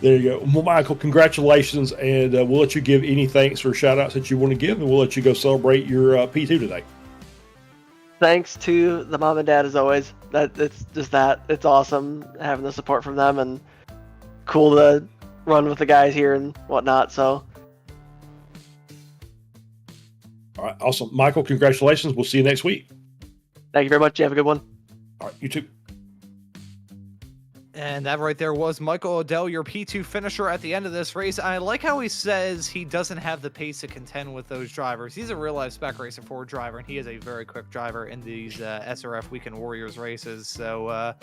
Well, Michael, congratulations, and we'll let you give any thanks or shout-outs that you want to give, and we'll let you go celebrate your P2 today. Thanks to the mom and dad, as always. It's awesome having the support from them, and cool to run with the guys here and whatnot, so. All right, awesome. Michael, congratulations. We'll see you next week. Thank you very much. You have a good one. All right, you too. And that right there was Michael Odell, your P2 finisher at the end of this race. I like how he says he doesn't have the pace to contend with those drivers. He's a real-life Spec Racer 4 driver, and he is a very quick driver in these SRF Weekend Warriors races. So,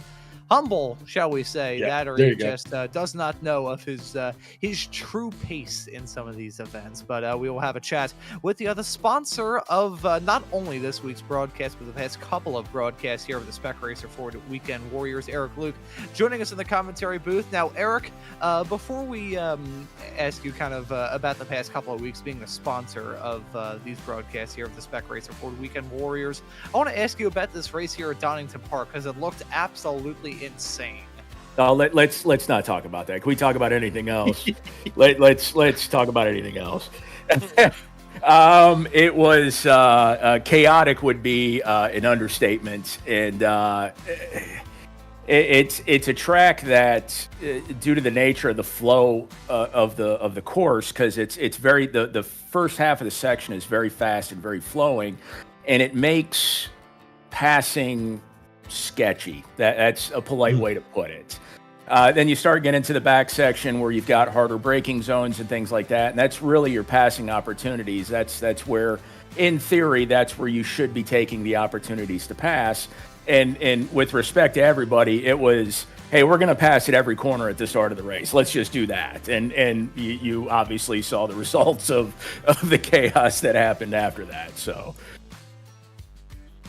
humble, shall we say, that or he just does not know of his true pace in some of these events. But we will have a chat with the other sponsor of not only this week's broadcast, but the past couple of broadcasts here with the Spec Racer 4 Weekend Warriors, Eric Luke, joining us in the commentary booth. Now, Eric, before we ask you kind of about the past couple of weeks being the sponsor of these broadcasts here of the Spec Racer 4 Weekend Warriors, I want to ask you about this race here at Donington Park because it looked absolutely insane. Let's not talk about that. Can we talk about anything else? let's talk about anything else. It was chaotic would be an understatement, and it's a track that due to the nature of the flow of the course, because it's very the first half of the section is very fast and very flowing, and it makes passing sketchy. That's a polite way to put it. Then you start getting into the back section where you've got harder braking zones and things like that, and that's really your passing opportunities. That's where, in theory, that's where you should be taking the opportunities to pass. And with respect to everybody, it was, hey, we're going to pass at every corner at the start of the race. Let's just do that. And you obviously saw the results of the chaos that happened after that. So.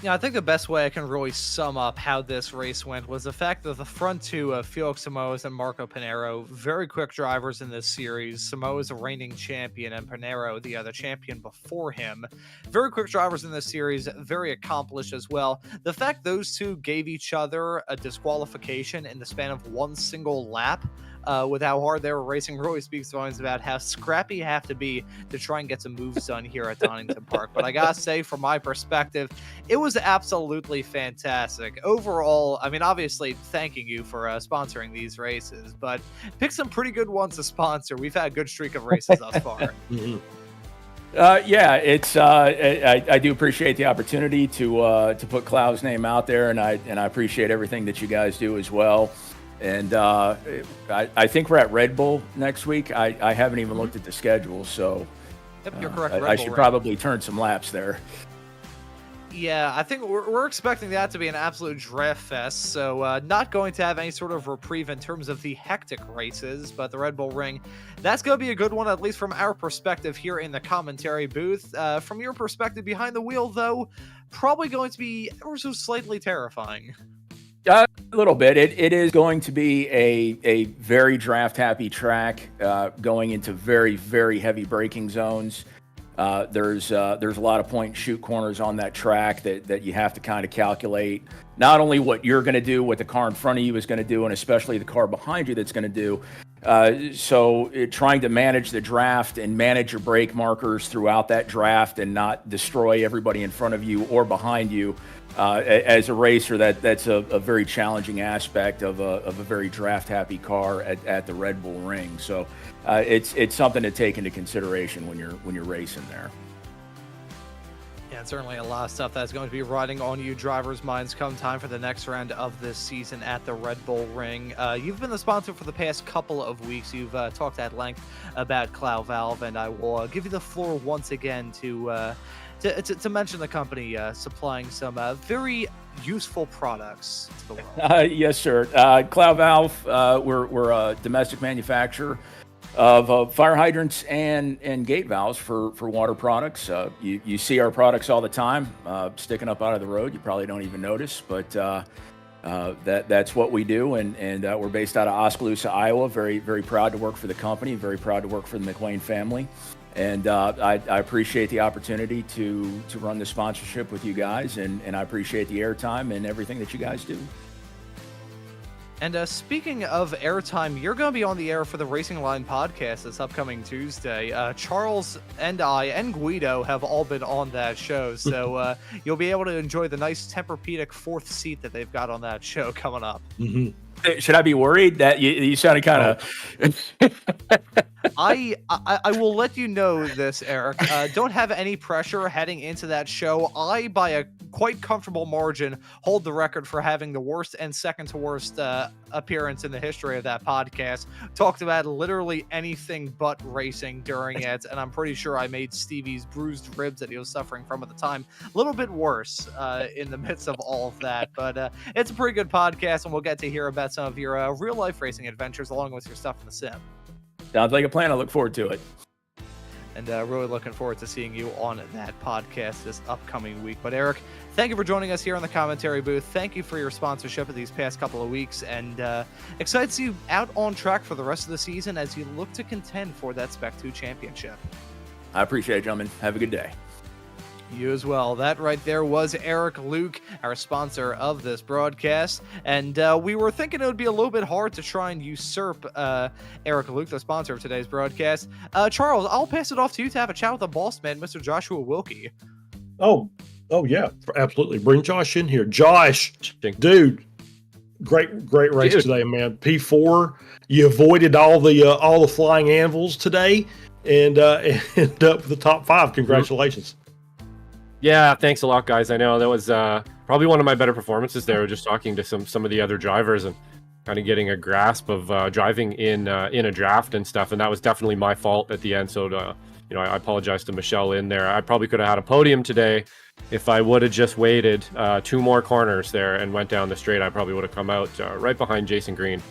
Yeah, I think the best way I can really sum up how this race went was the fact that the front two of Felix Samoas and Marco Pinheiro, very quick drivers in this series. Samoas a reigning champion and Pinheiro the other champion before him. Very quick drivers in this series, very accomplished as well. The fact those two gave each other a disqualification in the span of one single lap, with how hard they were racing, really speaks volumes about how scrappy you have to be to try and get some moves done here at Donington Park. But I gotta say, from my perspective, it was absolutely fantastic. Overall, I mean, obviously, thanking you for sponsoring these races, but pick some pretty good ones to sponsor. We've had a good streak of races thus far. Yeah, it's I do appreciate the opportunity to put Cloud's name out there, and I appreciate everything that you guys do as well. And I think we're at Red Bull next week. I haven't even looked at the schedule, so Yep, you're correct. I should probably turn some laps there. Yeah, I think we're expecting that to be an absolute draft fest, so not going to have any sort of reprieve in terms of the hectic races, but the Red Bull Ring, that's going to be a good one, at least from our perspective here in the commentary booth. From your perspective behind the wheel, though, probably going to be ever so slightly terrifying. A little bit. It is going to be a very draft-happy track, going into very, very heavy braking zones. There's a lot of point and shoot corners on that track that you have to kind of calculate not only what you're going to do, what the car in front of you is going to do, and especially the car behind you that's going to do. Trying to manage the draft and manage your brake markers throughout that draft and not destroy everybody in front of you or behind you. As a racer, that's a very challenging aspect of a very draft-happy car at the Red Bull Ring. So it's something to take into consideration when you're racing there. Yeah, certainly a lot of stuff that's going to be riding on you drivers' minds come time for the next round of this season at the Red Bull Ring. You've been the sponsor for the past couple of weeks. You've talked at length about Cloud Valve, and I will give you the floor once again to mention the company supplying some very useful products to the world. Yes, sir. Cloud Valve, we're a domestic manufacturer of fire hydrants and gate valves for water products. You see our products all the time sticking up out of the road. You probably don't even notice, but that's what we do. And we're based out of Oskaloosa, Iowa. Very, very proud to work for the company. Very proud to work for the McLean family. And I appreciate the opportunity to run the sponsorship with you guys, and I appreciate the airtime and everything that you guys do. And speaking of airtime, you're going to be on the air for the Racing Line podcast this upcoming Tuesday. Charles and I and Guido have all been on that show, so you'll be able to enjoy the nice Tempur-Pedic fourth seat that they've got on that show coming up. Mm-hmm. Should I be worried that you sounded kind of... I will let you know this, Eric. Don't have any pressure heading into that show. I, by a quite comfortable margin, hold the record for having the worst and second to worst appearance in the history of that podcast. Talked about literally anything but racing during it, and I'm pretty sure I made Stevie's bruised ribs that he was suffering from at the time a little bit worse in the midst of all of that. But it's a pretty good podcast, and we'll get to hear about some of your real-life racing adventures along with your stuff in the sim. Sounds like a plan. I look forward to it. And really looking forward to seeing you on that podcast this upcoming week. But Eric, thank you for joining us here on the commentary booth. Thank you for your sponsorship of these past couple of weeks. And excited to see you out on track for the rest of the season as you look to contend for that Spec 2 championship. I appreciate it, gentlemen. Have a good day. You as well. That right there was Eric Luke, our sponsor of this broadcast. And we were thinking it would be a little bit hard to try and usurp Eric Luke, the sponsor of today's broadcast. Charles, I'll pass it off to you to have a chat with the boss man, Mr. Joshua Wilkie. Oh yeah, absolutely. Bring Josh in here. Josh, dude, great race today, man. P4, you avoided all the flying anvils today, and ended up with the top 5. Congratulations. Yeah, thanks a lot, guys. I know that was probably one of my better performances there. Just talking to some of the other drivers and kind of getting a grasp of driving in a draft and stuff. And that was definitely my fault at the end. So, I apologize to Michelle in there. I probably could have had a podium today if I would have just waited 2 more corners there and went down the straight. I probably would have come out right behind Jason Green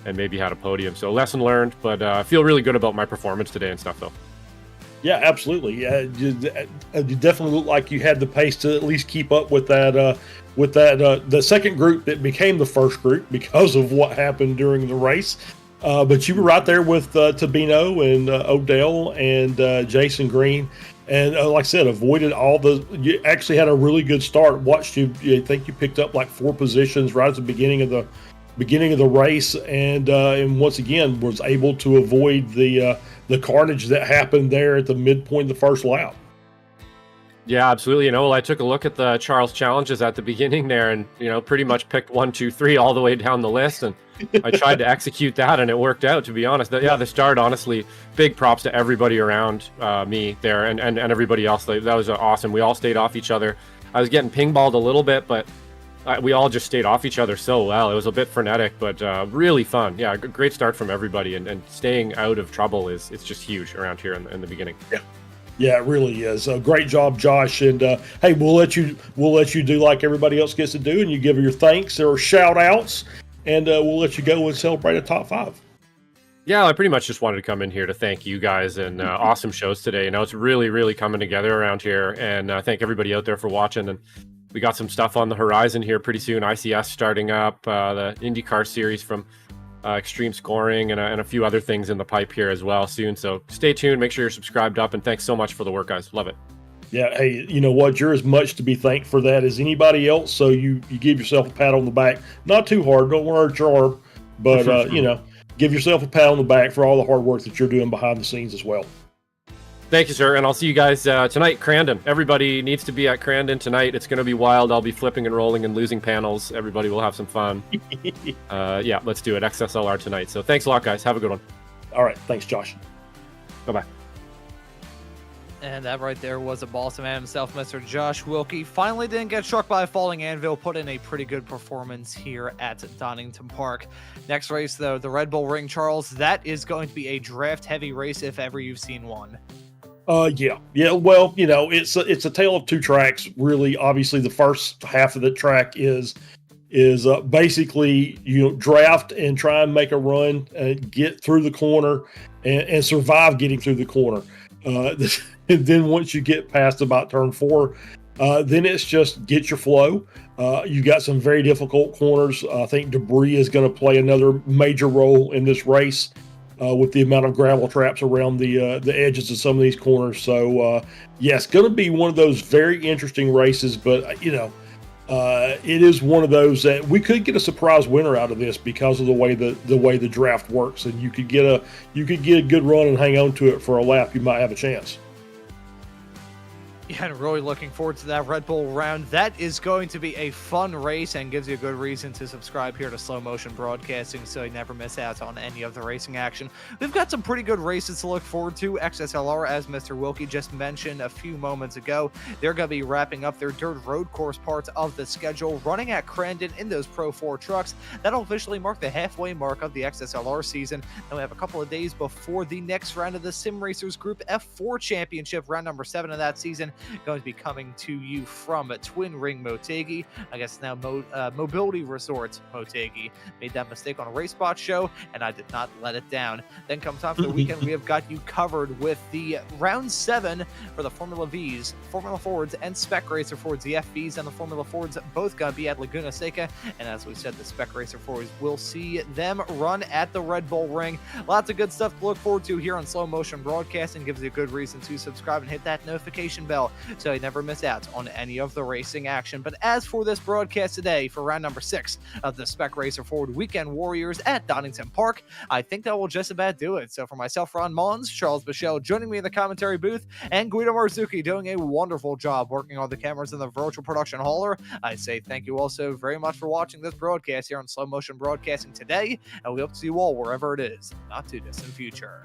and maybe had a podium. So lesson learned, but I feel really good about my performance today and stuff, though. Yeah, absolutely. Yeah, you definitely looked like you had the pace to at least keep up with that. The second group that became the first group because of what happened during the race. But you were right there with Tabino and Odell and Jason Green, and like I said, avoided all the. You actually had a really good start. Watched you. I think you picked up like 4 positions right at the beginning of the race, and once again was able to avoid the carnage that happened there at the midpoint of the first lap. Yeah, absolutely. I took a look at the Charles challenges at the beginning there and, pretty much picked 1, 2, 3 all the way down the list. And I tried to execute that and it worked out, to be honest. The start, honestly, big props to everybody around me there and everybody else. That was awesome. We all stayed off each other. I was getting ping-balled a little bit, but we all just stayed off each other so well. It was a bit frenetic, but really fun. Yeah, great start from everybody, and staying out of trouble is just huge around here in the beginning. Yeah, it really is. Great job, Josh. And hey, we'll let you do like everybody else gets to do, and you give your thanks or shout outs, and we'll let you go and celebrate a top 5. Yeah, I pretty much just wanted to come in here to thank you guys and awesome shows today. You know, it's really, really coming together around here, and thank everybody out there for watching. And we got some stuff on the horizon here pretty soon. ICS starting up, the IndyCar series from Extreme Scoring, and a few other things in the pipe here as well soon. So stay tuned. Make sure you're subscribed up, and thanks so much for the work, guys. Love it. Yeah, hey, you know what? You're as much to be thanked for that as anybody else. So you give yourself a pat on the back. Not too hard. Don't want to hurt your arm, but you know, give yourself a pat on the back for all the hard work that you're doing behind the scenes as well. Thank you, sir. And I'll see you guys tonight, Crandon. Everybody needs to be at Crandon tonight. It's going to be wild. I'll be flipping and rolling and losing panels. Everybody will have some fun. Yeah, let's do it. XSLR tonight. So thanks a lot, guys. Have a good one. All right. Thanks, Josh. Bye-bye. And that right there was a boss man himself, Mr. Josh Wilkie. Finally didn't get struck by a falling anvil, put in a pretty good performance here at Donington Park. Next race, though, the Red Bull Ring, Charles, that is going to be a draft-heavy race if ever you've seen one. Yeah. Well, you know, it's a tale of two tracks, really. Obviously, the first half of the track is basically, you know, draft and try and make a run and get through the corner and survive getting through the corner. And then once you get past about turn 4, then it's just get your flow. You've got some very difficult corners. I think debris is going to play another major role in this race with the amount of gravel traps around the edges of some of these corners. So, yes, going to be one of those very interesting races. But, you know, it is one of those that we could get a surprise winner out of this because of the way the draft works. And you could get a good run and hang on to it for a lap. You might have a chance. Yeah, and really looking forward to that Red Bull round. That is going to be a fun race and gives you a good reason to subscribe here to Slow Motion Broadcasting so you never miss out on any of the racing action. We've got some pretty good races to look forward to. XSLR, as Mr. Wilkie just mentioned a few moments ago, they're going to be wrapping up their dirt road course parts of the schedule, running at Crandon in those Pro 4 trucks. That'll officially mark the halfway mark of the XSLR season. And we have a couple of days before the next round of the Sim Racers Group F4 Championship, round number 7 of that season, going to be coming to you from Twin Ring Motegi. I guess now Mobility Resorts Motegi. Made that mistake on a Race Spot show, and I did not let it down. Then come time for the weekend, we have got you covered with the round 7 for the Formula Vs, Formula Fords, and Spec Racer Fords. The FVs and the Formula Fords both going to be at Laguna Seca, and as we said, the Spec Racer Fords will see them run at the Red Bull Ring. Lots of good stuff to look forward to here on Slow Motion Broadcasting. Gives you a good reason to subscribe and hit that notification bell so you never miss out on any of the racing action. But as for this broadcast today, for round number 6 of the Spec Racer Ford Weekend Warriors at Donington Park, I think that will just about do it. So for myself, Ron Maunz, Charles Boshell joining me in the commentary booth, and Guido Marzucchi doing a wonderful job working on the cameras in the virtual production hauler, I say thank you also very much for watching this broadcast here on Slow Motion Broadcasting today, and we hope to see you all wherever it is, not too distant future.